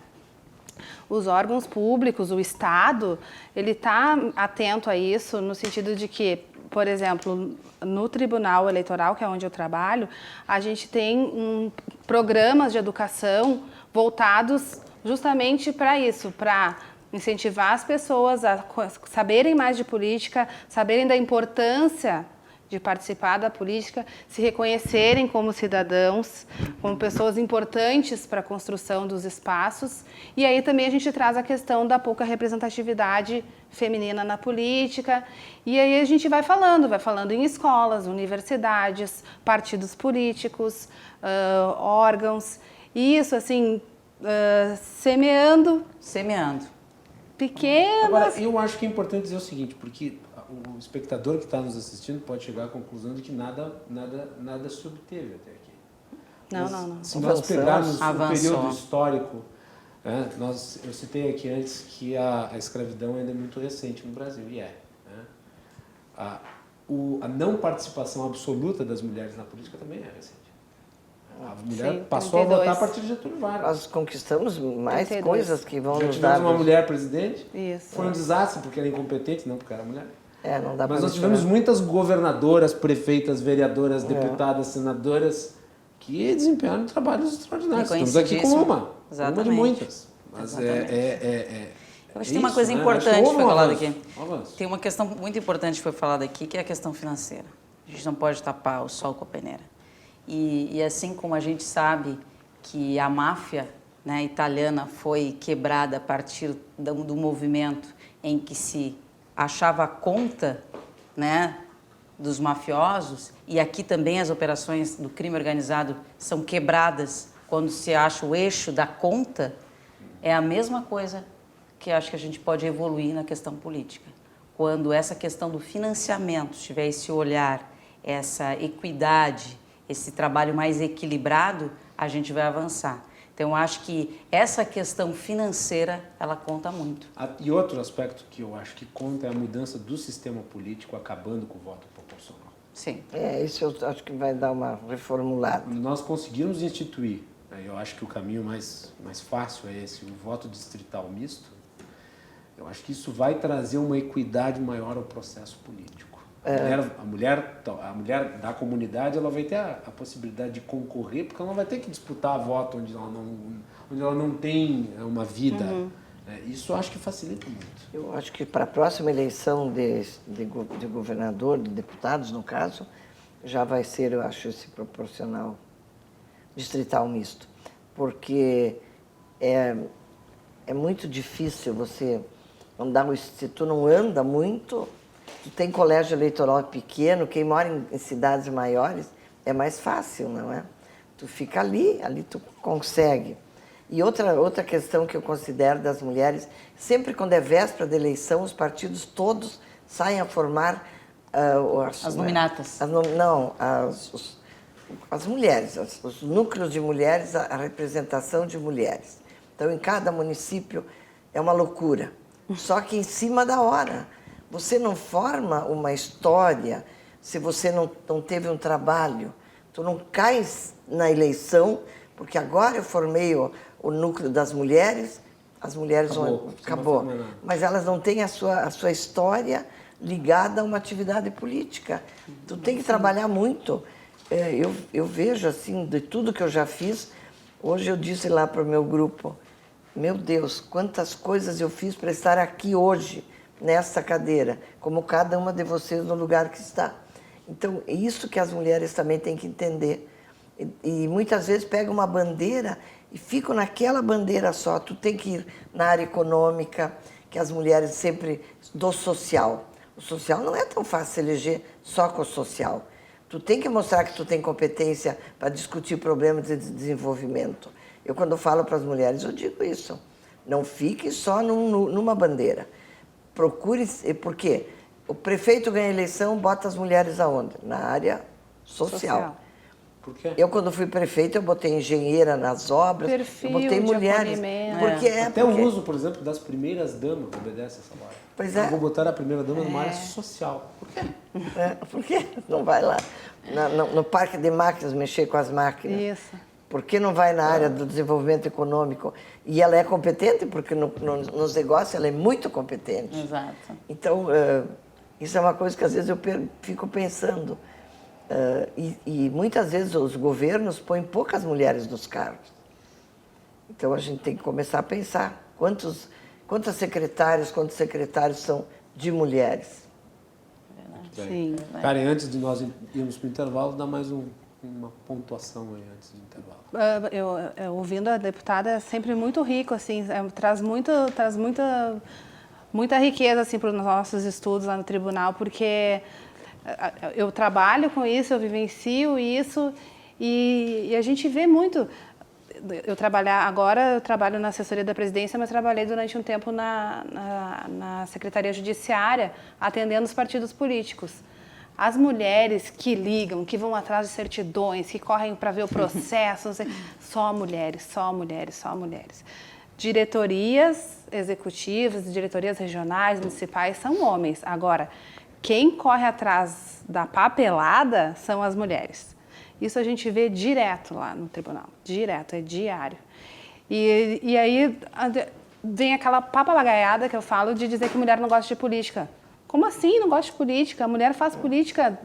Os órgãos públicos, o Estado, ele está atento a isso no sentido de que, por exemplo, no Tribunal Eleitoral, que é onde eu trabalho, a gente tem programas de educação voltados justamente para isso, para incentivar as pessoas a saberem mais de política, saberem da importância de participar da política, se reconhecerem como cidadãos, como pessoas importantes para a construção dos espaços. E aí também a gente traz a questão da pouca representatividade feminina na política. E aí a gente vai falando em escolas, universidades, partidos políticos, órgãos. E isso, assim, semeando pequenas... Agora, eu acho que é importante dizer o seguinte, porque o espectador que está nos assistindo pode chegar à conclusão de que nada se obteve até aqui. Não. Se nós pegarmos o período histórico, eu citei aqui antes que a escravidão ainda é muito recente no Brasil, e é. Né? A não participação absoluta das mulheres na política também é recente. A mulher passou 32. A votar a partir de Getúlio Vargas. Nós conquistamos mais 32. Coisas que vão já nos dar... tivemos uma mulher presidente, isso. Foi um desastre porque era incompetente, não porque era mulher. Não dá. Mas nós tivemos muitas governadoras, prefeitas, vereadoras, deputadas, senadoras que desempenharam trabalhos extraordinários. Estamos aqui com uma de muitas. Mas eu acho que tem uma coisa importante que foi falada aqui. Tem uma questão muito importante que foi falada aqui, que é a questão financeira. A gente não pode tapar o sol com a peneira. E assim como a gente sabe que a máfia, né, italiana foi quebrada a partir do movimento em que se achava a conta, né, dos mafiosos, e aqui também as operações do crime organizado são quebradas quando se acha o eixo da conta, é a mesma coisa que acho que a gente pode evoluir na questão política. Quando essa questão do financiamento tiver esse olhar, essa equidade, esse trabalho mais equilibrado, a gente vai avançar. Então, eu acho que essa questão financeira, ela conta muito. E outro aspecto que eu acho que conta é a mudança do sistema político acabando com o voto proporcional. Sim. Isso eu acho que vai dar uma reformulada. Nós conseguimos instituir, eu acho que o caminho mais fácil é esse, o voto distrital misto. Eu acho que isso vai trazer uma equidade maior ao processo político. A mulher da comunidade, ela vai ter a possibilidade de concorrer, porque ela não vai ter que disputar voto onde ela não tem uma vida. Isso eu acho que facilita muito. Eu acho que para a próxima eleição de governador, de deputados, no caso, já vai ser, eu acho, esse proporcional distrital misto. Porque é muito difícil você andar, se tu não anda muito... Tu tem colégio eleitoral pequeno, quem mora em cidades maiores é mais fácil, não é? Tu fica ali tu consegue. E outra questão que eu considero das mulheres, sempre quando é véspera da eleição, os partidos todos saem a formar... as nominatas. As mulheres, os núcleos de mulheres, a representação de mulheres. Então, em cada município é uma loucura. Só que em cima da hora. Você não forma uma história se você não teve um trabalho. Tu não cais na eleição, porque agora eu formei o núcleo das mulheres, as mulheres acabou. Mas elas não têm a sua história ligada a uma atividade política. Tu tem que trabalhar muito. Eu vejo, assim, de tudo que eu já fiz, hoje eu disse lá para o meu grupo, meu Deus, quantas coisas eu fiz para estar aqui hoje, nessa cadeira, como cada uma de vocês no lugar que está. Então, é isso que as mulheres também têm que entender. E muitas vezes pegam uma bandeira e ficam naquela bandeira só. Tu tem que ir na área econômica, que as mulheres sempre... do social. O social não é tão fácil se eleger só com o social. Tu tem que mostrar que tu tem competência para discutir problemas de desenvolvimento. Eu, quando falo para as mulheres, eu digo isso. Não fique só numa bandeira. Procure... Por quê? O prefeito ganha eleição, bota as mulheres aonde? Na área social. Por quê? Eu, quando fui prefeito, eu botei engenheira nas obras, Perfil, eu botei mulheres. Até o uso, por exemplo, das primeiras damas obedece essa lógica. Pois é. Eu vou botar a primeira dama numa área social. Por quê? Por quê? Não vai lá no parque de máquinas mexer com as máquinas? Isso. Por que não vai na área do desenvolvimento econômico? E ela é competente, porque nos negócios ela é muito competente. Exato. Então, isso é uma coisa que às vezes eu fico pensando. E muitas vezes os governos põem poucas mulheres nos cargos. Então a gente tem que começar a pensar quantas secretárias, quantos secretários são de mulheres. Sim. Karen, antes de nós irmos para o intervalo, dá mais uma pontuação aí antes do intervalo. Eu ouvindo a deputada é sempre muito rico, assim, traz muita riqueza assim, para os nossos estudos lá no tribunal, porque eu trabalho com isso, eu vivencio isso e a gente vê muito. Eu trabalho na assessoria da presidência, mas trabalhei durante um tempo na Secretaria Judiciária, atendendo os partidos políticos. As mulheres que ligam, que vão atrás de certidões, que correm para ver o processo, só mulheres, só mulheres, só mulheres. Diretorias executivas, diretorias regionais, municipais, são homens. Agora, quem corre atrás da papelada são as mulheres. Isso a gente vê direto lá no tribunal, direto, é diário. E aí vem aquela papagaiada que eu falo de dizer que mulher não gosta de política. Como assim não gosta de política? A mulher faz política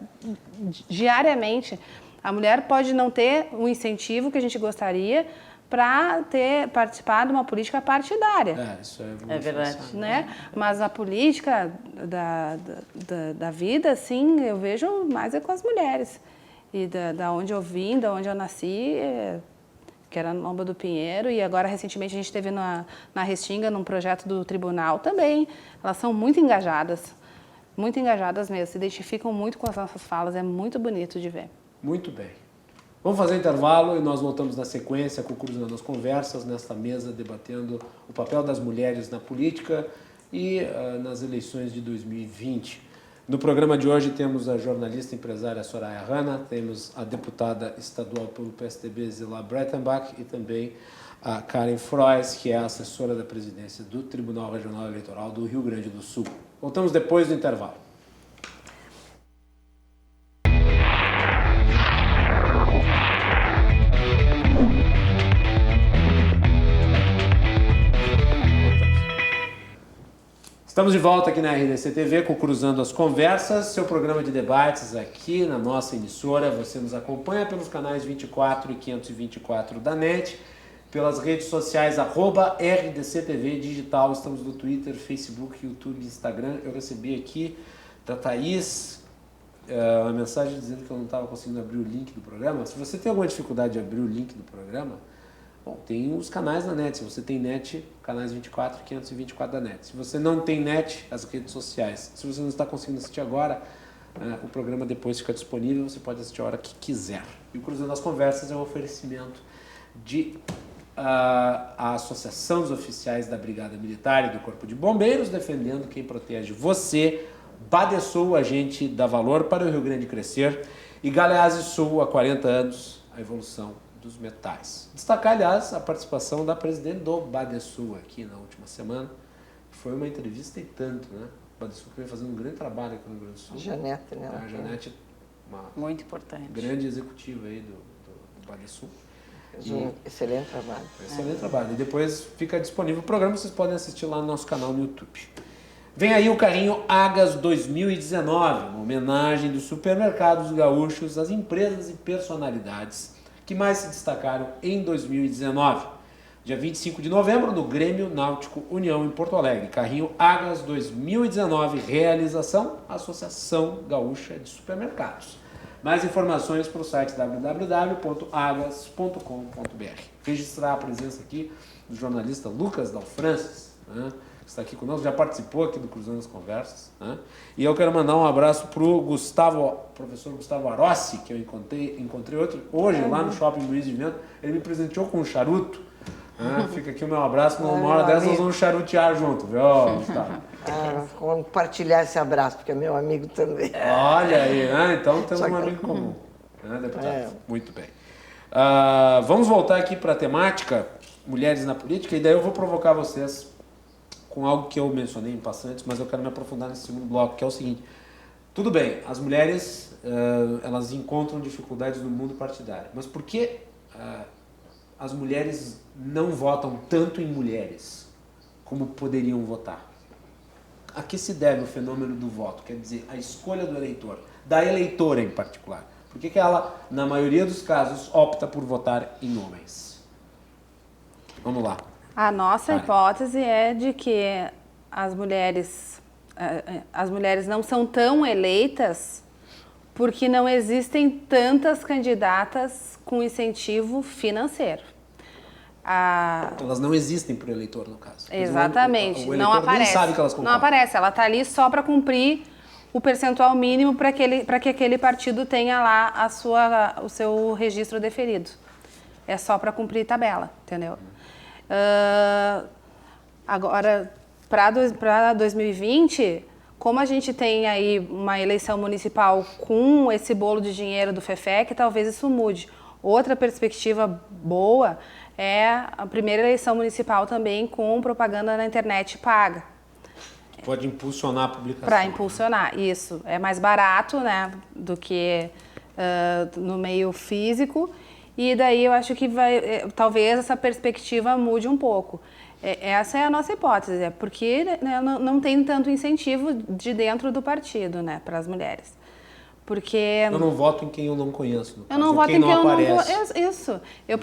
diariamente. A mulher pode não ter o incentivo que a gente gostaria para participar de uma política partidária. Isso é verdade. Né? Mas a política da vida, sim, eu vejo mais é com as mulheres. E da onde eu vim, da onde eu nasci, que era no Lomba do Pinheiro, e agora recentemente a gente esteve na Restinga, num projeto do tribunal também. Elas são muito engajadas mesmo, se identificam muito com as nossas falas, é muito bonito de ver. Muito bem. Vamos fazer intervalo e nós voltamos na sequência com o Cruzando as Conversas, nesta mesa debatendo o papel das mulheres na política e nas eleições de 2020. No programa de hoje temos a jornalista e empresária Soraya Hanna, temos a deputada estadual pelo PSDB Zila Breitenbach e também a Karen Frois, que é a assessora da presidência do Tribunal Regional Eleitoral do Rio Grande do Sul. Voltamos depois do intervalo. Estamos de volta aqui na RDC TV com Cruzando as Conversas, seu programa de debates aqui na nossa emissora. Você nos acompanha pelos canais 24 e 524 da NET, pelas redes sociais @RDC TV Digital. Estamos no Twitter, Facebook, YouTube, Instagram. Eu recebi aqui da Thaís uma mensagem dizendo que eu não estava conseguindo abrir o link do programa. Se você tem alguma dificuldade de abrir o link do programa, bom, tem os canais da NET. Se você tem NET, canais 24 e 524 da NET. Se você não tem NET, as redes sociais. Se você não está conseguindo assistir agora, O programa depois fica disponível, você pode assistir a hora que quiser. E o Cruzando as Conversas é um oferecimento de a Associação dos Oficiais da Brigada Militar e do Corpo de Bombeiros, defendendo quem protege você. Badesul, agente dá valor para o Rio Grande crescer. E Galeazzi Sul, há 40 anos, a evolução dos metais. Destacar, aliás, a participação da presidente do Badesul aqui na última semana. Foi uma entrevista e tanto, né? O Badesul que vem fazendo um grande trabalho aqui no Rio Grande do Sul. Janete, né? A Janete, uma Muito importante. grande executiva aí do Badesul. Excelente trabalho. Excelente trabalho. E depois fica disponível o programa, vocês podem assistir lá no nosso canal no YouTube. Vem aí o carrinho Agas 2019, uma homenagem dos supermercados gaúchos às empresas e personalidades que mais se destacaram em 2019. Dia 25 de novembro, no Grêmio Náutico União, em Porto Alegre. Carrinho Agas 2019, realização Associação Gaúcha de Supermercados. Mais informações para o site www.agas.com.br. Registrar a presença aqui do jornalista Lucas Dalfrancis, né, que está aqui conosco, já participou aqui do Cruzando as Conversas. Né, e eu quero mandar um abraço para o professor Gustavo Arossi, que eu encontrei hoje lá no Shopping Luiz de Vento. Ele me presenteou com um charuto. Fica aqui o meu abraço, uma hora dessas nós vamos charutear junto, viu, Gustavo? Vamos compartilhar esse abraço, porque é meu amigo também. Olha aí, né? Então temos um amigo comum, né, deputado? Muito bem. Vamos voltar aqui para a temática Mulheres na Política, e daí eu vou provocar vocês com algo que eu mencionei em passantes, mas eu quero me aprofundar nesse segundo bloco, que é o seguinte. Tudo bem, as mulheres elas encontram dificuldades no mundo partidário, mas por que as mulheres não votam tanto em mulheres como poderiam votar? A que se deve o fenômeno do voto? Quer dizer, a escolha do eleitor, da eleitora em particular. Por que ela, na maioria dos casos, opta por votar em homens? Vamos lá. A nossa hipótese é de que as mulheres não são tão eleitas porque não existem tantas candidatas com incentivo financeiro. Então elas não existem para o eleitor, no caso. Exatamente. O não aparece. Nem sabe que elas concorrem. Não aparece. Ela está ali só para cumprir o percentual mínimo para que aquele partido tenha lá o seu registro deferido. É só para cumprir tabela, entendeu? Agora, para 2020, como a gente tem aí uma eleição municipal com esse bolo de dinheiro do FEFEC, talvez isso mude. Outra perspectiva boa é a primeira eleição municipal também com propaganda na internet paga. Pode impulsionar a publicação. Para impulsionar, isso. É mais barato, né, do que no meio físico. E daí eu acho que talvez essa perspectiva mude um pouco. Essa é a nossa hipótese, porque né, não tem tanto incentivo de dentro do partido, né, para as mulheres. Porque eu não voto em quem eu não conheço. No caso. Eu não voto em quem eu não conheço. Isso. Eu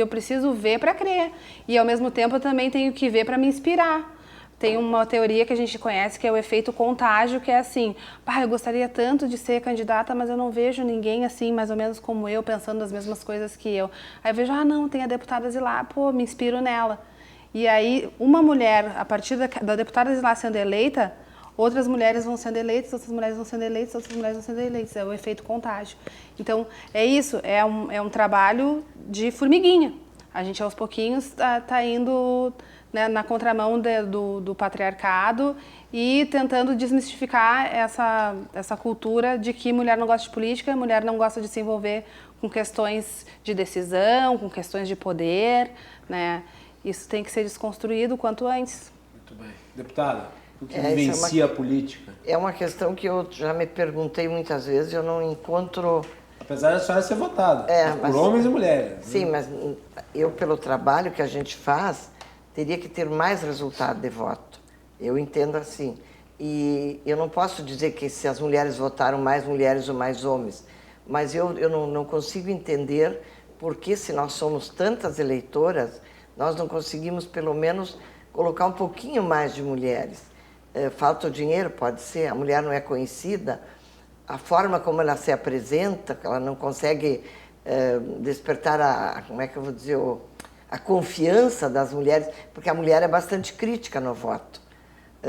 preciso ver para crer. E ao mesmo tempo eu também tenho que ver para me inspirar. Tem uma teoria que a gente conhece que é o efeito contágio, que é assim, eu gostaria tanto de ser candidata, mas eu não vejo ninguém assim, mais ou menos como eu, pensando as mesmas coisas que eu. Aí eu vejo, não, tem a deputada Zilá, me inspiro nela. E aí, uma mulher, a partir da deputada Zilá sendo eleita, outras mulheres vão sendo eleitas, outras mulheres vão sendo eleitas, outras mulheres vão sendo eleitas. É o efeito contágio. Então, é isso, é um trabalho de formiguinha. A gente, aos pouquinhos, tá indo, né, na contramão do patriarcado e tentando desmistificar essa cultura de que mulher não gosta de política, mulher não gosta de se envolver com questões de decisão, com questões de poder, né? Isso tem que ser desconstruído o quanto antes. Muito bem. Deputada, o que vivencia a política? É uma questão que eu já me perguntei muitas vezes, eu não encontro... Apesar da senhora ser votada, por homens e mulheres. Sim, mas eu, pelo trabalho que a gente faz, teria que ter mais resultado de voto. Eu entendo assim. E eu não posso dizer que se as mulheres votaram mais mulheres ou mais homens, mas eu não consigo entender por que, se nós somos tantas eleitoras, nós não conseguimos, pelo menos, colocar um pouquinho mais de mulheres. Falta o dinheiro, pode ser, a mulher não é conhecida, a forma como ela se apresenta, ela não consegue despertar como é que eu vou dizer, a confiança das mulheres, porque a mulher é bastante crítica no voto.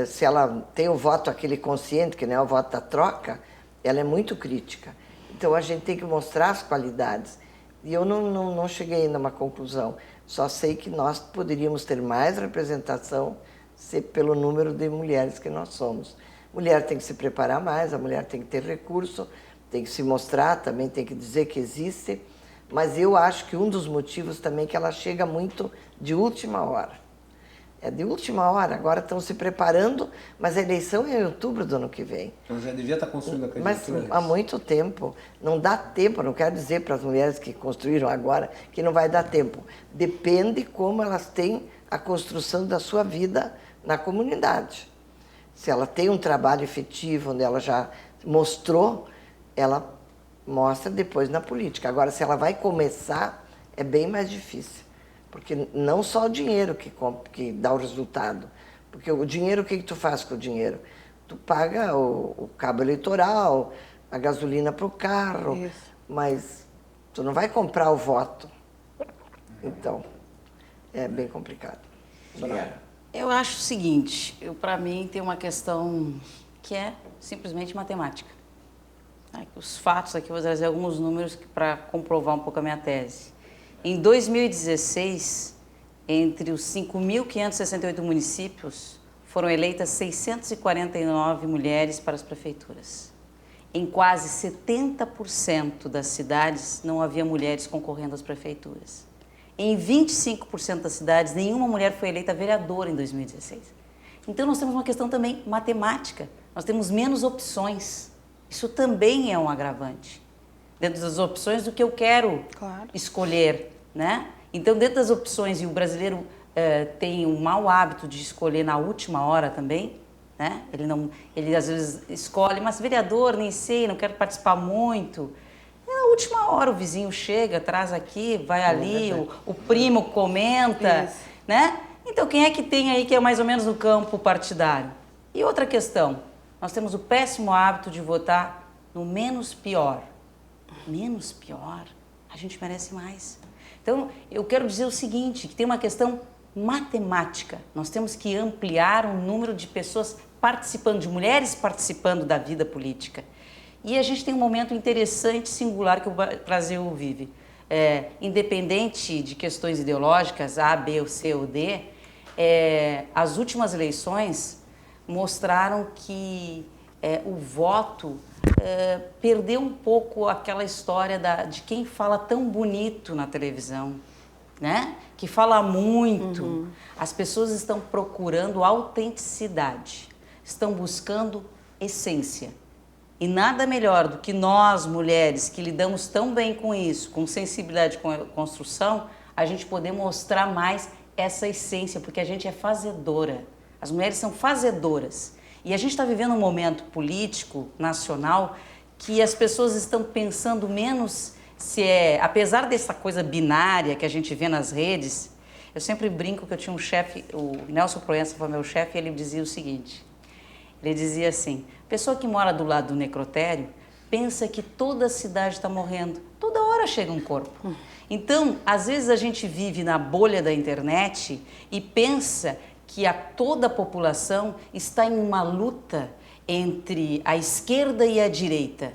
se ela tem o voto aquele consciente, que não é o voto da troca, ela é muito crítica. Então a gente tem que mostrar as qualidades. E eu não cheguei ainda a uma conclusão. Só sei que nós poderíamos ter mais representação pelo número de mulheres que nós somos. Mulher tem que se preparar mais, a mulher tem que ter recurso, tem que se mostrar, também tem que dizer que existe. Mas eu acho que um dos motivos também é que ela chega muito de última hora. É de última hora, agora estão se preparando, mas a eleição é em outubro do ano que vem. Então já devia estar construindo a candidatura. Mas há muito tempo, não dá tempo, não quero dizer para as mulheres que construíram agora que não vai dar tempo. Depende como elas têm a construção da sua vida na comunidade. Se ela tem um trabalho efetivo, onde ela já mostrou, ela mostra depois na política. Agora, se ela vai começar, é bem mais difícil. Porque não só o dinheiro que dá o resultado. Porque o dinheiro, o que tu faz com o dinheiro? Tu paga o cabo eleitoral, a gasolina para o carro, mas tu não vai comprar o voto. Então, é bem complicado. Eu acho o seguinte, para mim tem uma questão que é simplesmente matemática. Os fatos aqui, vou trazer alguns números para comprovar um pouco a minha tese. Em 2016, entre os 5.568 municípios, foram eleitas 649 mulheres para as prefeituras. Em quase 70% das cidades não havia mulheres concorrendo às prefeituras. Em 25% das cidades, nenhuma mulher foi eleita vereadora em 2016. Então nós temos uma questão também matemática, nós temos menos opções. Isso também é um agravante. Dentro das opções do que eu quero escolher, né? Então, dentro das opções, e o brasileiro tem um mau hábito de escolher na última hora também, né? Ele às vezes escolhe, mas vereador, nem sei, não quero participar muito. Na última hora o vizinho chega, traz aqui, vai ali, o primo comenta, né? Então, quem é que tem aí que é mais ou menos no campo partidário? E outra questão, nós temos o péssimo hábito de votar no menos pior. Menos pior, a gente merece mais. Então, eu quero dizer o seguinte, que tem uma questão matemática. Nós temos que ampliar o número de pessoas participando, de mulheres participando da vida política. E a gente tem um momento interessante, singular, que o Brasil vive. Independente de questões ideológicas, A, B, ou C ou D, as últimas eleições mostraram que o voto perdeu um pouco aquela história de quem fala tão bonito na televisão, né? Que fala muito. As pessoas estão procurando autenticidade, estão buscando essência. E nada melhor do que nós, mulheres, que lidamos tão bem com isso, com sensibilidade com a construção, a gente poder mostrar mais essa essência, porque a gente é fazedora. As mulheres são fazedoras. E a gente está vivendo um momento político, nacional, que as pessoas estão pensando menos se apesar dessa coisa binária que a gente vê nas redes, eu sempre brinco que eu tinha um chefe, o Nelson Proença foi meu chefe, e ele dizia o seguinte, ele dizia assim, pessoa que mora do lado do necrotério pensa que toda a cidade está morrendo, toda hora chega um corpo. Então, às vezes a gente vive na bolha da internet e pensa que toda a população está em uma luta entre a esquerda e a direita.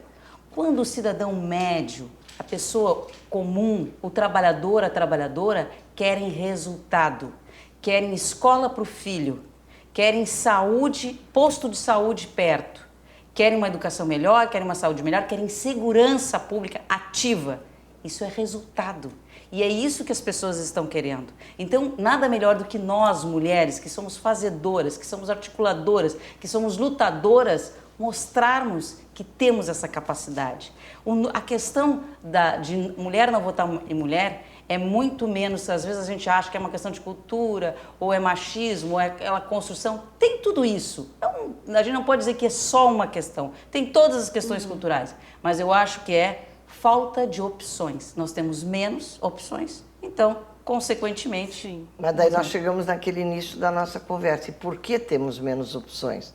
Quando o cidadão médio, a pessoa comum, o trabalhador, a trabalhadora, querem resultado, querem escola para o filho, querem saúde, posto de saúde perto, querem uma educação melhor, querem uma saúde melhor, querem segurança pública ativa. Isso é resultado. E é isso que as pessoas estão querendo. Então, nada melhor do que nós, mulheres, que somos fazedoras, que somos articuladoras, que somos lutadoras, mostrarmos que temos essa capacidade. A questão de mulher não votar em mulher é muito menos, às vezes a gente acha que é uma questão de cultura, ou é machismo, ou é aquela construção. Tem tudo isso. A gente não pode dizer que é só uma questão. Tem todas as questões culturais. Mas eu acho que é falta de opções. Nós temos menos opções, então, consequentemente... Sim. Mas daí nós chegamos naquele início da nossa conversa. E por que temos menos opções?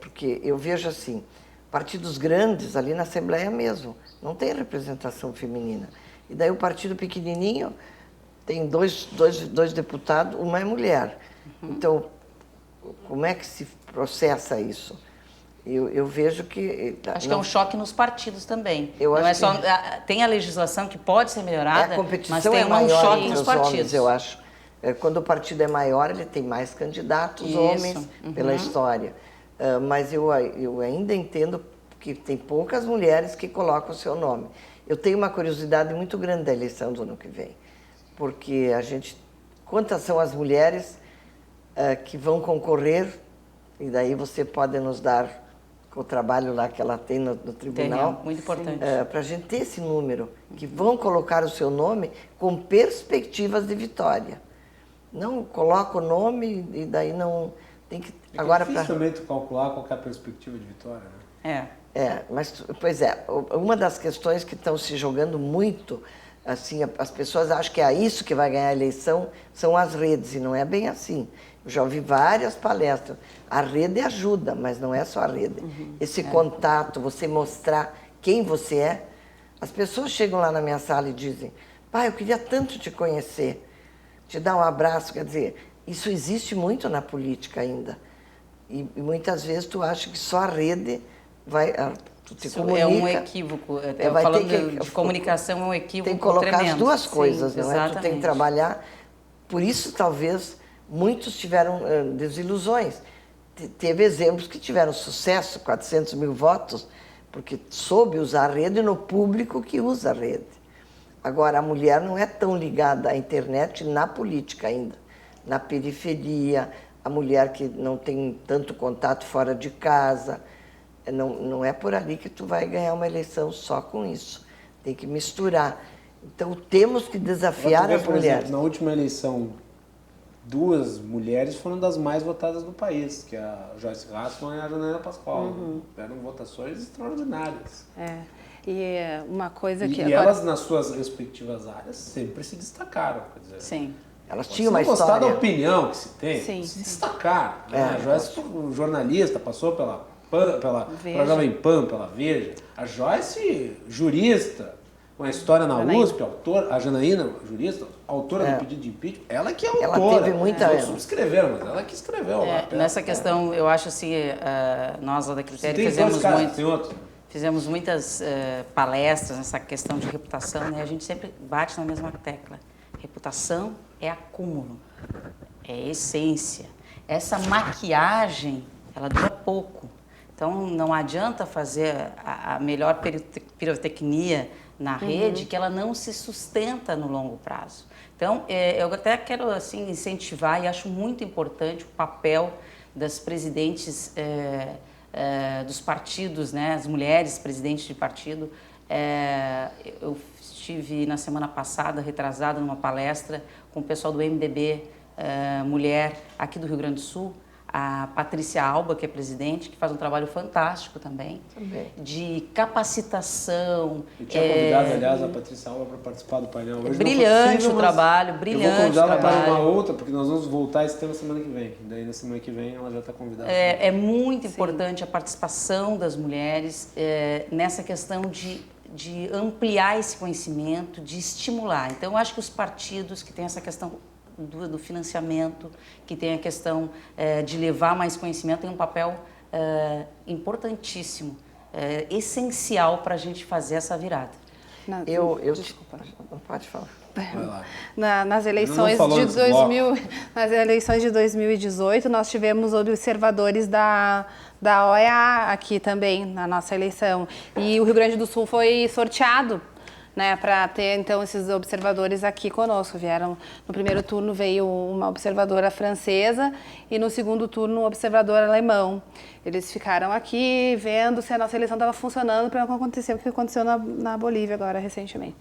Porque eu vejo assim, partidos grandes ali na Assembleia mesmo, não tem representação feminina. E daí o partido pequenininho tem dois deputados, uma é mulher. Então, como é que se processa isso? Eu vejo que... Acho que é um choque nos partidos também. Eu não acho é só, tem a legislação que pode ser melhorada, a competição mas tem um choque nos partidos. Homens, eu acho. Quando o partido é maior, ele tem mais candidatos homens pela história. Mas eu ainda entendo que tem poucas mulheres que colocam o seu nome. Eu tenho uma curiosidade muito grande da eleição do ano que vem, porque quantas são as mulheres que vão concorrer, e daí você pode nos dar o trabalho lá que ela tem no tribunal. Tem, muito importante. Para a gente ter esse número, que vão colocar o seu nome com perspectivas de vitória. Não coloca o nome e daí não... Tem que, agora, difícil também tu calcular qual é a perspectiva de vitória, né? Mas, pois é, uma das questões que estão se jogando muito, assim, as pessoas acham que é isso que vai ganhar a eleição, são as redes, e não é bem assim. Eu já ouvi várias palestras. A rede ajuda, mas não é só a rede. Esse contato, você mostrar quem você é. As pessoas chegam lá na minha sala e dizem, pai, eu queria tanto te conhecer, te dar um abraço. Quer dizer, isso existe muito na política ainda. E muitas vezes tu acha que só a rede vai... Tu te comunica, é um equívoco. Falando de comunicação, é um equívoco tem que colocar tremendo. as duas coisas, não exatamente. é? Tu tem que trabalhar. Por isso, talvez, muitos tiveram desilusões. Teve exemplos que tiveram sucesso, 400 mil votos, porque soube usar a rede no público que usa a rede. Agora, a mulher não é tão ligada à internet na política ainda. Na periferia, a mulher que não tem tanto contato fora de casa. Não é por ali que tu vai ganhar uma eleição só com isso. Tem que misturar. Então, temos que desafiar as mulheres. Exemplo, na última eleição, 2 mulheres foram das mais votadas do país, que é a Joyce Hasselmann e a Janaína Pascoal. Eram votações extraordinárias. E uma coisa que... E elas, nas suas respectivas áreas, sempre se destacaram. Quer dizer, sim. Elas tinham uma história. história. Da opinião que se tem, se destacaram. Né? A Joyce, jornalista, passou pela Jovem Pan, pela Veja. A Joyce, jurista, com a história na USP, a Janaína, jurista, autora do pedido de impeachment, ela que é autora. Ela teve muita... Os outros subscreveram, mas ela que escreveu lá. Nessa questão, eu acho assim, nós lá da Critério fizemos muitas palestras nessa questão de reputação, né? A gente sempre bate na mesma tecla. Reputação é acúmulo, é essência. Essa maquiagem, ela dura pouco. Então, não adianta fazer a melhor pirotecnia na rede que ela não se sustenta no longo prazo. Então, eu até quero assim, incentivar e acho muito importante o papel das presidentes dos partidos, né, as mulheres presidentes de partido. Eu estive na semana passada, retrasada, numa palestra com o pessoal do MDB Mulher aqui do Rio Grande do Sul, a Patrícia Alba, que é presidente, que faz um trabalho fantástico também. de capacitação. Eu tinha convidado, aliás, a Patrícia Alba para participar do painel hoje. Brilhante o trabalho, brilhante. Eu vou convidá-la para uma outra, porque nós vamos voltar esse tema semana que vem. Daí, na semana que vem, ela já está convidada. É muito importante a participação das mulheres nessa questão de ampliar esse conhecimento, de estimular. Então, eu acho que os partidos que têm essa questão do financiamento, que tem a questão de levar mais conhecimento, tem um papel importantíssimo, essencial para a gente fazer essa virada. Desculpa, não pode falar. Nas eleições de 2018, nós tivemos observadores da OEA aqui também, na nossa eleição. E o Rio Grande do Sul foi sorteado, né, para ter, então, esses observadores aqui conosco. No primeiro turno veio uma observadora francesa e no segundo turno um observador alemão. Eles ficaram aqui vendo se a nossa eleição estava funcionando para não acontecer o que aconteceu na Bolívia agora, recentemente.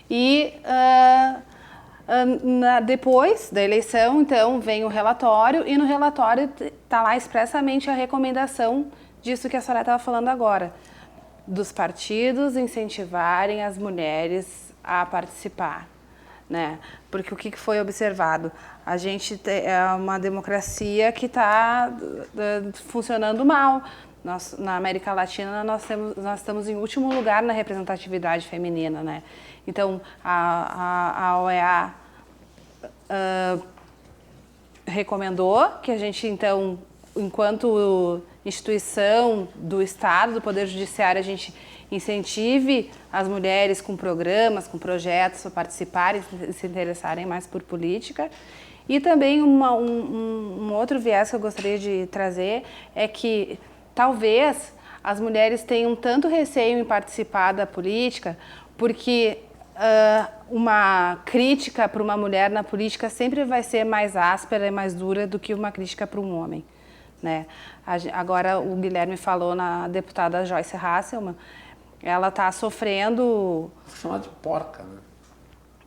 E depois da eleição, então, vem o relatório e no relatório está lá expressamente a recomendação disso que a Soraya estava falando agora, dos partidos incentivarem as mulheres a participar, né? Porque o que foi observado? A gente é uma democracia que está funcionando mal. Na América Latina, nós estamos em último lugar na representatividade feminina, né? Então, a OEA recomendou que a gente, então, enquanto instituição do Estado, do Poder Judiciário, a gente incentive as mulheres com programas, com projetos para participarem, se interessarem mais por política. E também um outro viés que eu gostaria de trazer é que talvez as mulheres tenham tanto receio em participar da política porque uma crítica para uma mulher na política sempre vai ser mais áspera e mais dura do que uma crítica para um homem, né? Agora o Guilherme falou na deputada Joyce Hasselmann, ela está sofrendo... Foi chamada de porca, né?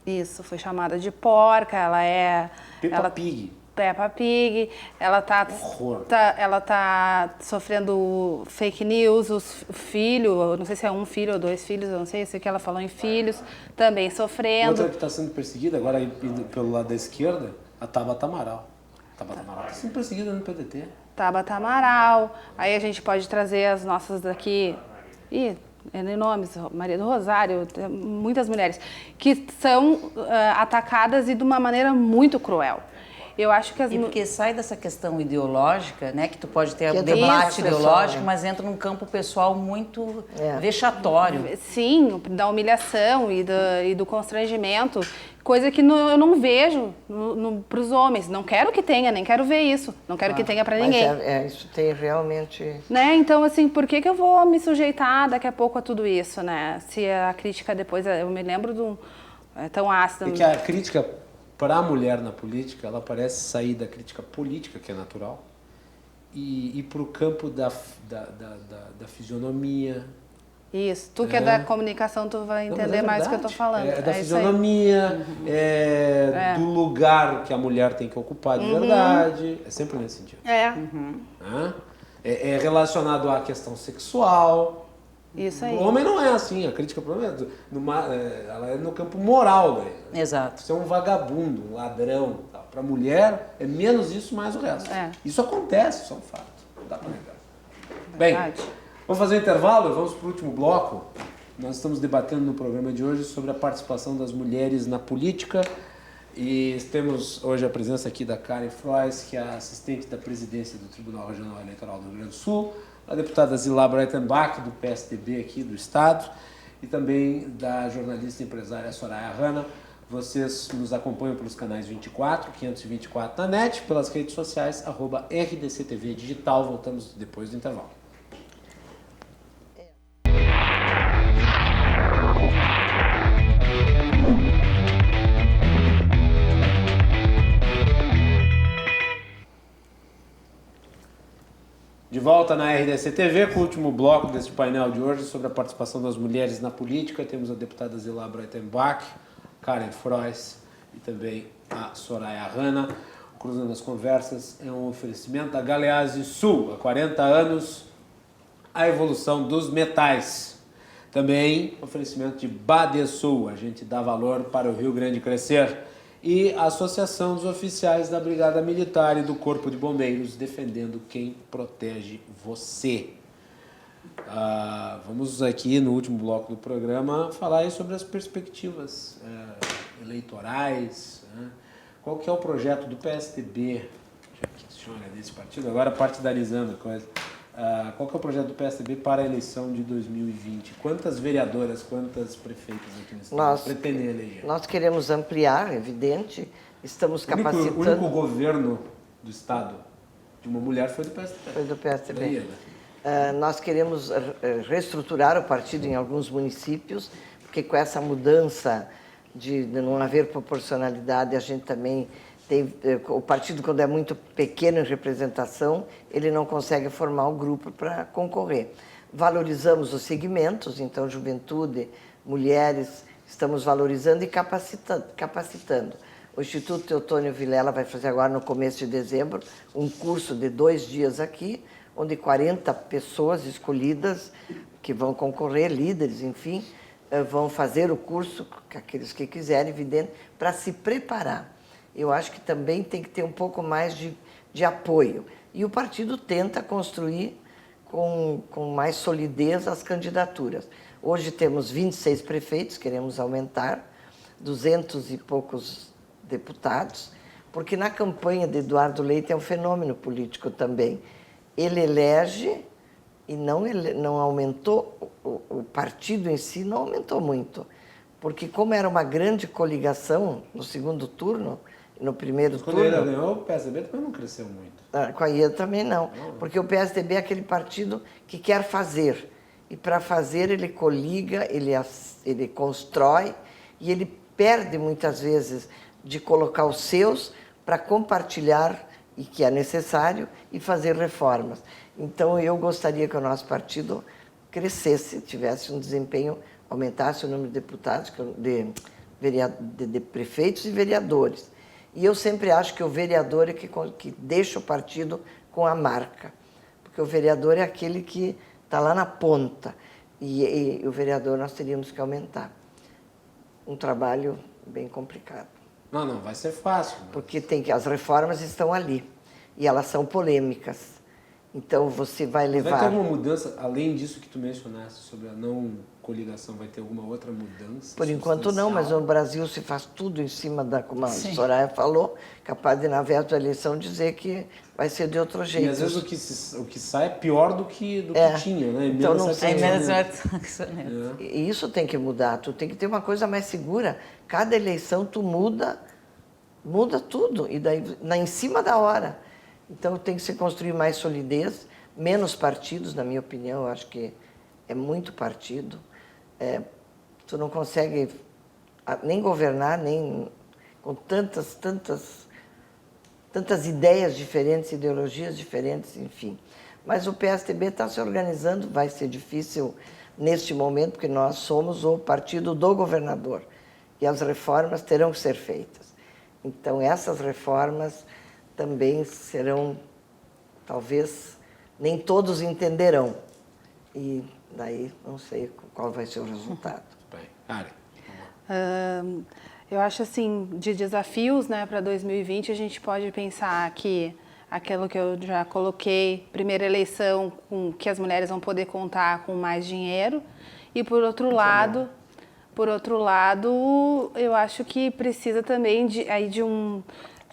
Isso, foi chamada de porca, ela é... Peppa Pig. Peppa Pig, ela tá sofrendo fake news, o filho, não sei se é um filho ou 2 filhos, eu não sei, eu sei que ela falou em filhos, também sofrendo. Outra que está sendo perseguida, agora pelo lado da esquerda, a Tabata Amaral. A Tabata Amaral está sendo perseguida no PDT. Tabata Amaral, aí a gente pode trazer as nossas daqui, nomes, Maria do Rosário, muitas mulheres, que são atacadas e de uma maneira muito cruel. Eu acho que porque sai dessa questão ideológica, né, que tu pode ter que um debate pessoal, ideológico, né? mas entra num campo pessoal muito vexatório. Sim, da humilhação e do constrangimento, coisa que eu não vejo para os homens. Não quero que tenha, nem quero ver isso. Não quero que tenha para ninguém. Mas isso tem realmente... Né? Então, assim, por que eu vou me sujeitar daqui a pouco a tudo isso, né? Se a crítica depois... Eu me lembro de um... tão ácido. É que a crítica... Para a mulher na política, ela parece sair da crítica política, que é natural, e para o campo da fisionomia. Isso. Tu que é da comunicação, tu vai entender mais o que eu estou falando. É da fisionomia, do lugar que a mulher tem que ocupar de verdade. É sempre nesse sentido. É relacionado à questão sexual. Isso aí. O homem não é assim, a crítica ela é no campo moral. Né? Exato. Você é um vagabundo, um ladrão. Para a mulher é menos isso, mais o resto. Isso acontece, isso é um fato. Não dá para negar. Bem, vamos fazer um intervalo, vamos para o último bloco. Nós estamos debatendo no programa de hoje sobre a participação das mulheres na política. E temos hoje a presença aqui da Karen Frois, que é a assistente da presidência do Tribunal Regional Eleitoral do Rio Grande do Sul, a deputada Zilá Breitenbach, do PSDB aqui do Estado, e também da jornalista e empresária Soraya Hanna. Vocês nos acompanham pelos canais 24, 524 na net, pelas redes sociais, @RDCTV Digital. Voltamos depois do intervalo. De volta na RDC TV, com o último bloco deste painel de hoje sobre a participação das mulheres na política. Temos a deputada Zilá Breitenbach, Karen Frois e também a Soraya Hanna. Cruzando as Conversas é um oferecimento da Galeazzi Sul, há 40 anos, a evolução dos metais. Também oferecimento de Badesul, a gente dá valor para o Rio Grande crescer. E a Associação dos Oficiais da Brigada Militar e do Corpo de Bombeiros, defendendo quem protege você. Vamos aqui no último bloco do programa falar aí sobre as perspectivas eleitorais. Né? Qual que é o projeto do PSDB, já que o senhor é desse partido, agora partidarizando a coisa. Qual que é o projeto do PSDB para a eleição de 2020? Quantas vereadoras, quantas prefeitas aqui no estado pretendem eleger? Nós queremos ampliar, evidente, estamos capacitando... O único governo do estado de uma mulher foi do PSDB. Foi do PSDB. Nós queremos reestruturar o partido em alguns municípios, porque com essa mudança de não haver proporcionalidade, a gente também... o partido, quando é muito pequeno em representação, ele não consegue formar um grupo para concorrer. Valorizamos os segmentos, então, juventude, mulheres, estamos valorizando e capacitando. O Instituto Teotônio Vilela vai fazer agora, no começo de dezembro, um curso de 2 dias aqui, onde 40 pessoas escolhidas, que vão concorrer, líderes, enfim, vão fazer o curso, aqueles que quiserem, evidente, para se preparar. Eu acho que também tem que ter um pouco mais de apoio. E o partido tenta construir com mais solidez as candidaturas. Hoje temos 26 prefeitos, queremos aumentar, 200 e poucos deputados, porque na campanha de Eduardo Leite é um fenômeno político também. Ele elege e não aumentou, o partido em si não aumentou muito, porque como era uma grande coligação no segundo turno, no primeiro turno... Quando ele ganhou, o PSDB também não cresceu muito. Com a IED também não, porque o PSDB é aquele partido que quer fazer, e para fazer ele coliga, ele constrói, e ele perde muitas vezes de colocar os seus para compartilhar, e que é necessário, e fazer reformas. Então, eu gostaria que o nosso partido crescesse, tivesse um desempenho, aumentasse o número de deputados, de prefeitos e vereadores. E eu sempre acho que o vereador é que deixa o partido com a marca, porque o vereador é aquele que está lá na ponta, e o vereador nós teríamos que aumentar. Um trabalho bem complicado. Não vai ser fácil. Mas... Porque as reformas estão ali, e elas são polêmicas. Então, você vai levar... Vai ter alguma mudança, além disso que tu mencionaste, sobre a não coligação, vai ter alguma outra mudança? Por enquanto não, mas no Brasil se faz tudo em cima como a Soraya falou, capaz de, na véspera da eleição, dizer que vai ser de outro jeito. E às vezes o que sai é pior do que tinha, né? Então não sei. E isso tem que mudar, tu tem que ter uma coisa mais segura. Cada eleição tu muda tudo, e daí em cima da hora. Então tem que se construir mais solidez, menos partidos, na minha opinião. Eu acho que é muito partido. Tu não consegue nem governar, nem com tantas ideias diferentes, ideologias diferentes, enfim. Mas o PSDB está se organizando, vai ser difícil neste momento, porque nós somos o partido do governador, e as reformas terão que ser feitas. Então, essas reformas também serão, talvez, nem todos entenderão. E daí, não sei qual vai ser o resultado. Bem, Ari. Eu acho assim, de desafios, né, para 2020, a gente pode pensar que aquilo que eu já coloquei, primeira eleição, que as mulheres vão poder contar com mais dinheiro, e por outro lado, eu acho que precisa também de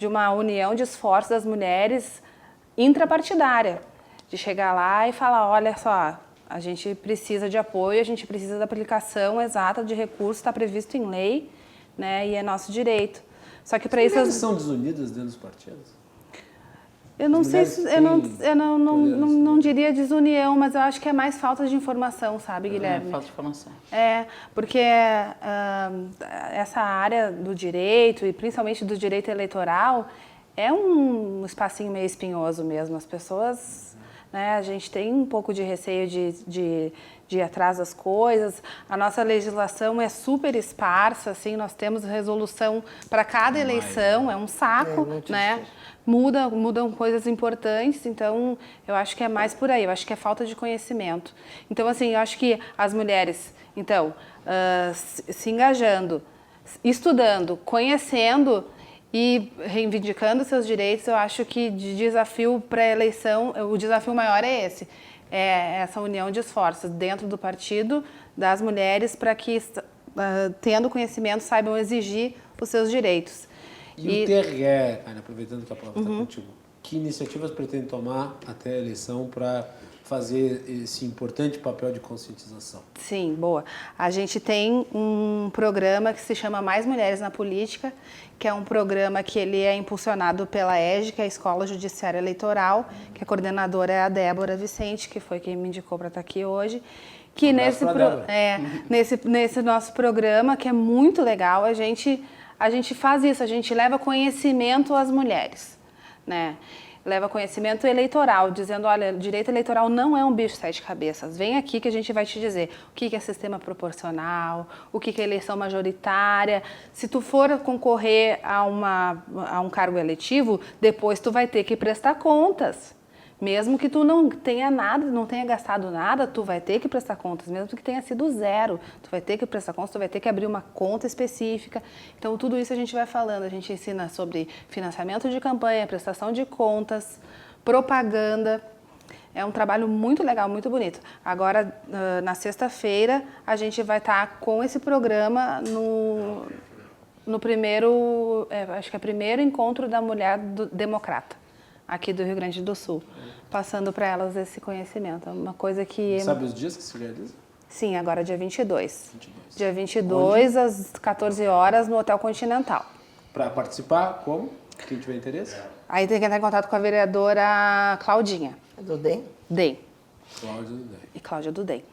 uma união de esforços das mulheres intrapartidária, de chegar lá e falar, olha só, a gente precisa de apoio, a gente precisa da aplicação exata de recursos, está previsto em lei, né, e é nosso direito. Só que para isso... Eles são desunidas dentro dos partidos? Eu não sei se... Eu não diria desunião, mas eu acho que é mais falta de informação, sabe, Guilherme? Falta de informação. Porque essa área do direito, e principalmente do direito eleitoral, é um espacinho meio espinhoso mesmo. As pessoas... Né, a gente tem um pouco de receio de ir atrás das coisas. A nossa legislação é super esparsa, assim, nós temos resolução para cada eleição, é um saco, né? Mudam coisas importantes, então eu acho que é mais por aí, eu acho que é falta de conhecimento. Então, assim, eu acho que as mulheres, então, se engajando, estudando, conhecendo e reivindicando seus direitos, eu acho que de desafio para a eleição, o desafio maior é esse, é essa união de esforços dentro do partido, das mulheres, para que, tendo conhecimento, saibam exigir os seus direitos. E o TRE, aproveitando que a palavra está contigo, que iniciativas pretende tomar até a eleição para fazer esse importante papel de conscientização? Sim, boa. A gente tem um programa que se chama Mais Mulheres na Política, que é um programa que ele é impulsionado pela EJE, que é a Escola Judiciária Eleitoral, que a coordenadora é a Débora Vicente, que foi quem me indicou para estar aqui hoje. Que nesse nosso programa, que é muito legal, a gente faz isso, a gente leva conhecimento às mulheres, né? Leva conhecimento eleitoral, dizendo, olha, direito eleitoral não é um bicho de sete cabeças. Vem aqui que a gente vai te dizer o que é sistema proporcional, o que é eleição majoritária. Se tu for concorrer a um cargo eletivo, depois tu vai ter que prestar contas. Mesmo que tu não tenha nada, não tenha gastado nada, tu vai ter que prestar contas. Mesmo que tenha sido zero, tu vai ter que prestar contas, tu vai ter que abrir uma conta específica. Então, tudo isso a gente vai falando. A gente ensina sobre financiamento de campanha, prestação de contas, propaganda. É um trabalho muito legal, muito bonito. Agora, na sexta-feira, a gente vai estar com esse programa no primeiro, acho que é o primeiro encontro da mulher democrata, aqui do Rio Grande do Sul, passando para elas esse conhecimento. É uma coisa que... Sabe os dias que se realiza? Sim, agora dia 22. Dia 22, às 14 horas, no Hotel Continental. Para participar, como? Quem tiver interesse? Aí tem que entrar em contato com a vereadora Claudinha. Do DEM? DEM. Cláudia do DEM. E Cláudia do DEM.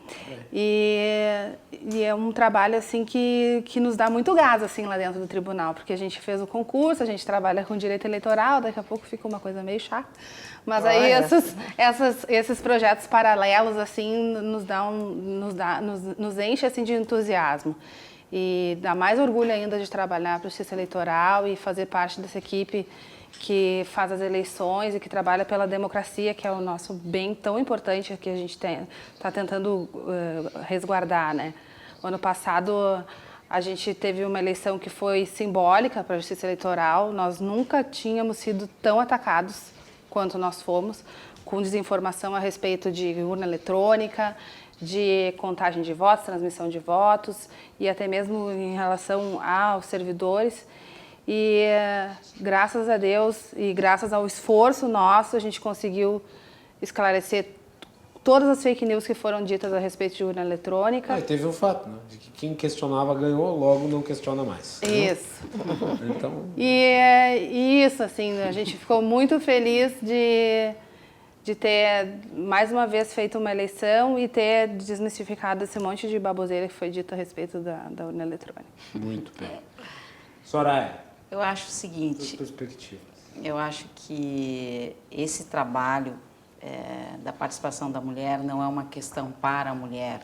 E é um trabalho assim que nos dá muito gás assim lá dentro do tribunal, porque a gente fez o concurso, a gente trabalha com direito eleitoral, daqui a pouco fica uma coisa meio chata. Mas aí esses projetos paralelos assim nos enche assim de entusiasmo. E dá mais orgulho ainda de trabalhar para a Justiça Eleitoral e fazer parte dessa equipe que faz as eleições e que trabalha pela democracia, que é o nosso bem tão importante que a gente está tentando resguardar, né? O ano passado a gente teve uma eleição que foi simbólica para a Justiça Eleitoral. Nós nunca tínhamos sido tão atacados quanto nós fomos, com desinformação a respeito de urna eletrônica, de contagem de votos, transmissão de votos e até mesmo em relação aos servidores. E graças a Deus e graças ao esforço nosso, a gente conseguiu esclarecer todas as fake news que foram ditas a respeito de urna eletrônica. E teve um fato, né? De que quem questionava ganhou, logo não questiona mais. Isso. Então... E isso, assim, a gente ficou muito feliz de ter, mais uma vez, feito uma eleição e ter desmistificado esse monte de baboseira que foi dito a respeito da urna eletrônica. Muito bem. Soraya. Eu acho o seguinte, eu acho que esse trabalho da participação da mulher não é uma questão para a mulher,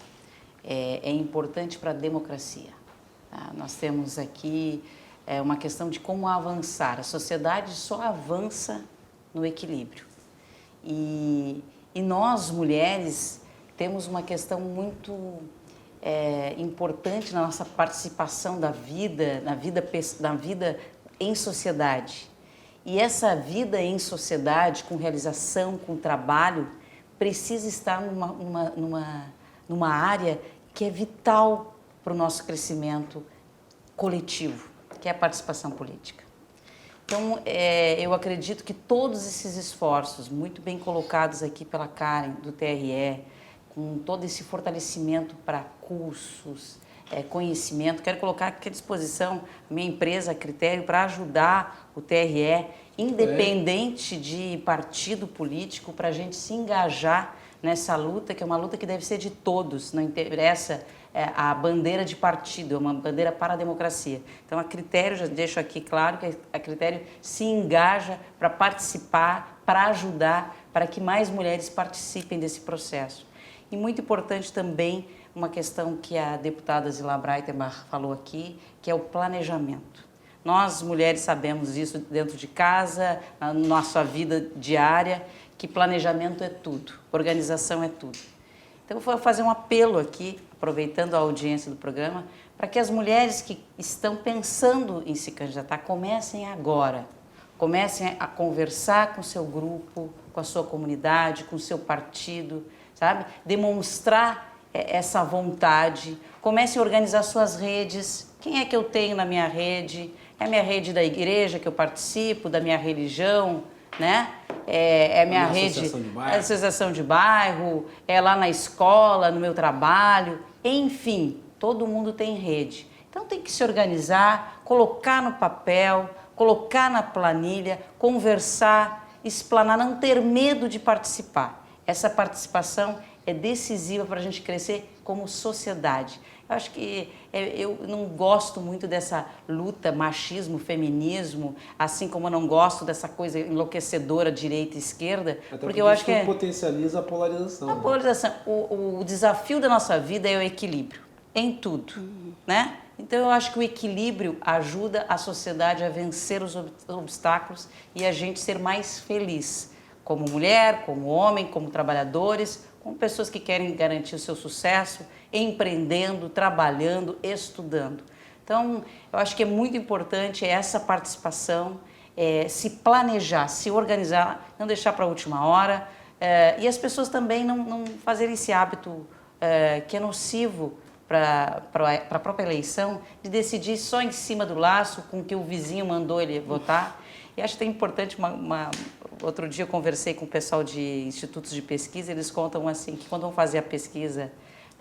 é importante para a democracia. Tá? Nós temos aqui uma questão de como avançar. A sociedade só avança no equilíbrio. E nós, mulheres, temos uma questão muito importante na nossa participação na vida em sociedade. E essa vida em sociedade, com realização, com trabalho, precisa estar numa área que é vital para o nosso crescimento coletivo, que é a participação política. Então, eu acredito que todos esses esforços, muito bem colocados aqui pela Karen, do TRE, com todo esse fortalecimento para cursos, conhecimento, quero colocar aqui à disposição a minha empresa, a Critério, para ajudar o TRE, independente de partido político, para a gente se engajar nessa luta, que é uma luta que deve ser de todos, não interessa a bandeira de partido, é uma bandeira para a democracia. Então, a Critério, já deixo aqui claro que a Critério se engaja para participar, para ajudar, para que mais mulheres participem desse processo. E muito importante também uma questão que a deputada Zila Breitenbach falou aqui, que é o planejamento. Nós, mulheres, sabemos isso dentro de casa, na nossa vida diária, que planejamento é tudo, organização é tudo. Então, eu vou fazer um apelo aqui, aproveitando a audiência do programa, para que as mulheres que estão pensando em se candidatar comecem agora. Comecem a conversar com o seu grupo, com a sua comunidade, com o seu partido, sabe? Demonstrar essa vontade. Comecem a organizar suas redes. Quem é que eu tenho na minha rede? É a minha rede da igreja que eu participo, da minha religião, né? É a minha rede, associação de bairro, é lá na escola, no meu trabalho, enfim, todo mundo tem rede. Então tem que se organizar, colocar no papel, colocar na planilha, conversar, explanar, não ter medo de participar. Essa participação é decisiva para a gente crescer como sociedade. Eu acho que eu não gosto muito dessa luta machismo, feminismo, assim como eu não gosto dessa coisa enlouquecedora direita e esquerda, até porque eu acho que potencializa a polarização. A polarização, o desafio da nossa vida é o equilíbrio em tudo, né? Então eu acho que o equilíbrio ajuda a sociedade a vencer os obstáculos e a gente ser mais feliz, como mulher, como homem, como trabalhadores, como pessoas que querem garantir o seu sucesso, empreendendo, trabalhando, estudando. Então, eu acho que é muito importante essa participação, se planejar, se organizar, não deixar para a última hora, e as pessoas também não fazerem esse hábito que é nocivo para a própria eleição, de decidir só em cima do laço com que o vizinho mandou ele votar. E acho que é importante, outro dia eu conversei com o pessoal de institutos de pesquisa, eles contam assim, que quando vão fazer a pesquisa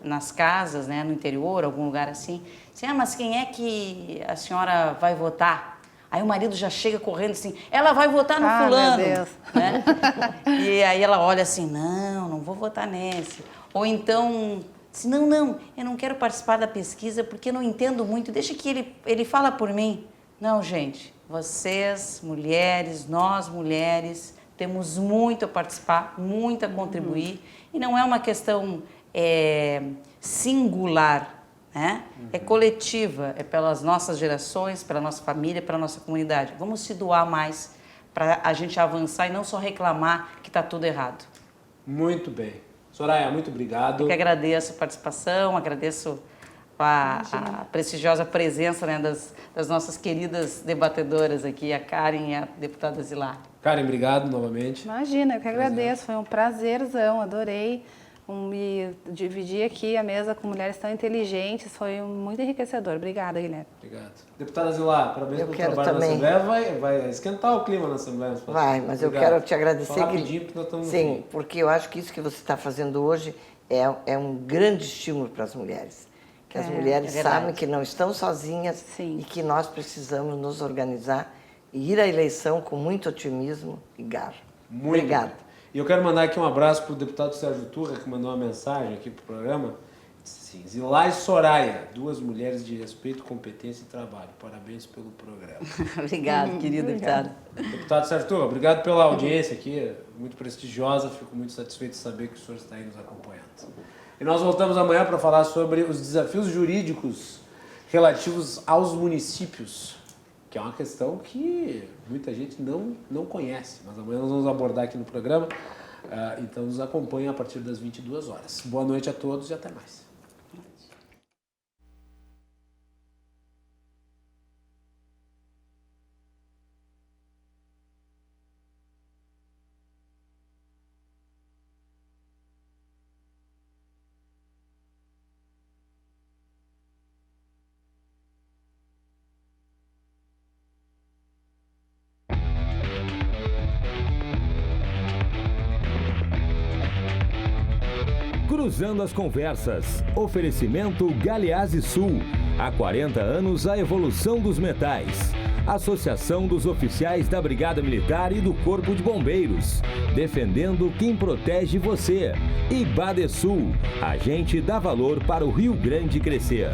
nas casas, né, no interior, algum lugar assim, mas quem é que a senhora vai votar? Aí o marido já chega correndo assim, ela vai votar no fulano. Meu Deus. Né? E aí ela olha assim, não vou votar nesse. Ou então, assim, não, eu não quero participar da pesquisa porque eu não entendo muito, deixa que ele fala por mim. Não, gente, vocês, mulheres, nós mulheres, temos muito a participar, muito a contribuir. E não é uma questão singular, né? É coletiva, é pelas nossas gerações, pela nossa família, pela nossa comunidade. Vamos se doar mais para a gente avançar e não só reclamar que está tudo errado. Muito bem. Soraya, muito obrigado. Eu que agradeço a participação, agradeço a prestigiosa presença, né, das nossas queridas debatedoras aqui, a Karen e a deputada Zilar. Karen, obrigado novamente. Imagina, eu que agradeço, foi um prazerzão, adorei me dividir aqui a mesa com mulheres tão inteligentes, foi muito enriquecedor. Obrigada, Guilherme. Obrigado. Deputada Zilar, parabéns pelo trabalho também. na Assembleia, vai esquentar o clima na Assembleia. Vai, mas Obrigado. Eu quero te agradecer. Rapidinho, porque nós estamos sim, porque eu acho que isso que você está fazendo hoje é um grande estímulo para as mulheres. Que as mulheres sabem que não estão sozinhas. Sim. E que nós precisamos nos organizar e ir à eleição com muito otimismo e garra. Muito Obrigada. bem. E eu quero mandar aqui um abraço para o deputado Sérgio Turra, que mandou uma mensagem aqui para o programa. Sim, Zilar e Soraya, duas mulheres de respeito, competência e trabalho. Parabéns pelo programa. Obrigado, querido deputado. Deputado Sérgio Turra, obrigado pela audiência aqui, muito prestigiosa. Fico muito satisfeito de saber que o senhor está aí nos acompanhando. E nós voltamos amanhã para falar sobre os desafios jurídicos relativos aos municípios, que é uma questão que muita gente não conhece, mas amanhã nós vamos abordar aqui no programa, então nos acompanhem a partir das 22 horas. Boa noite a todos e até mais. Cruzando as conversas. Oferecimento Galeazzi Sul. Há 40 anos a evolução dos metais. Associação dos Oficiais da Brigada Militar e do Corpo de Bombeiros. Defendendo quem protege você. E Badesul. A gente dá valor para o Rio Grande crescer.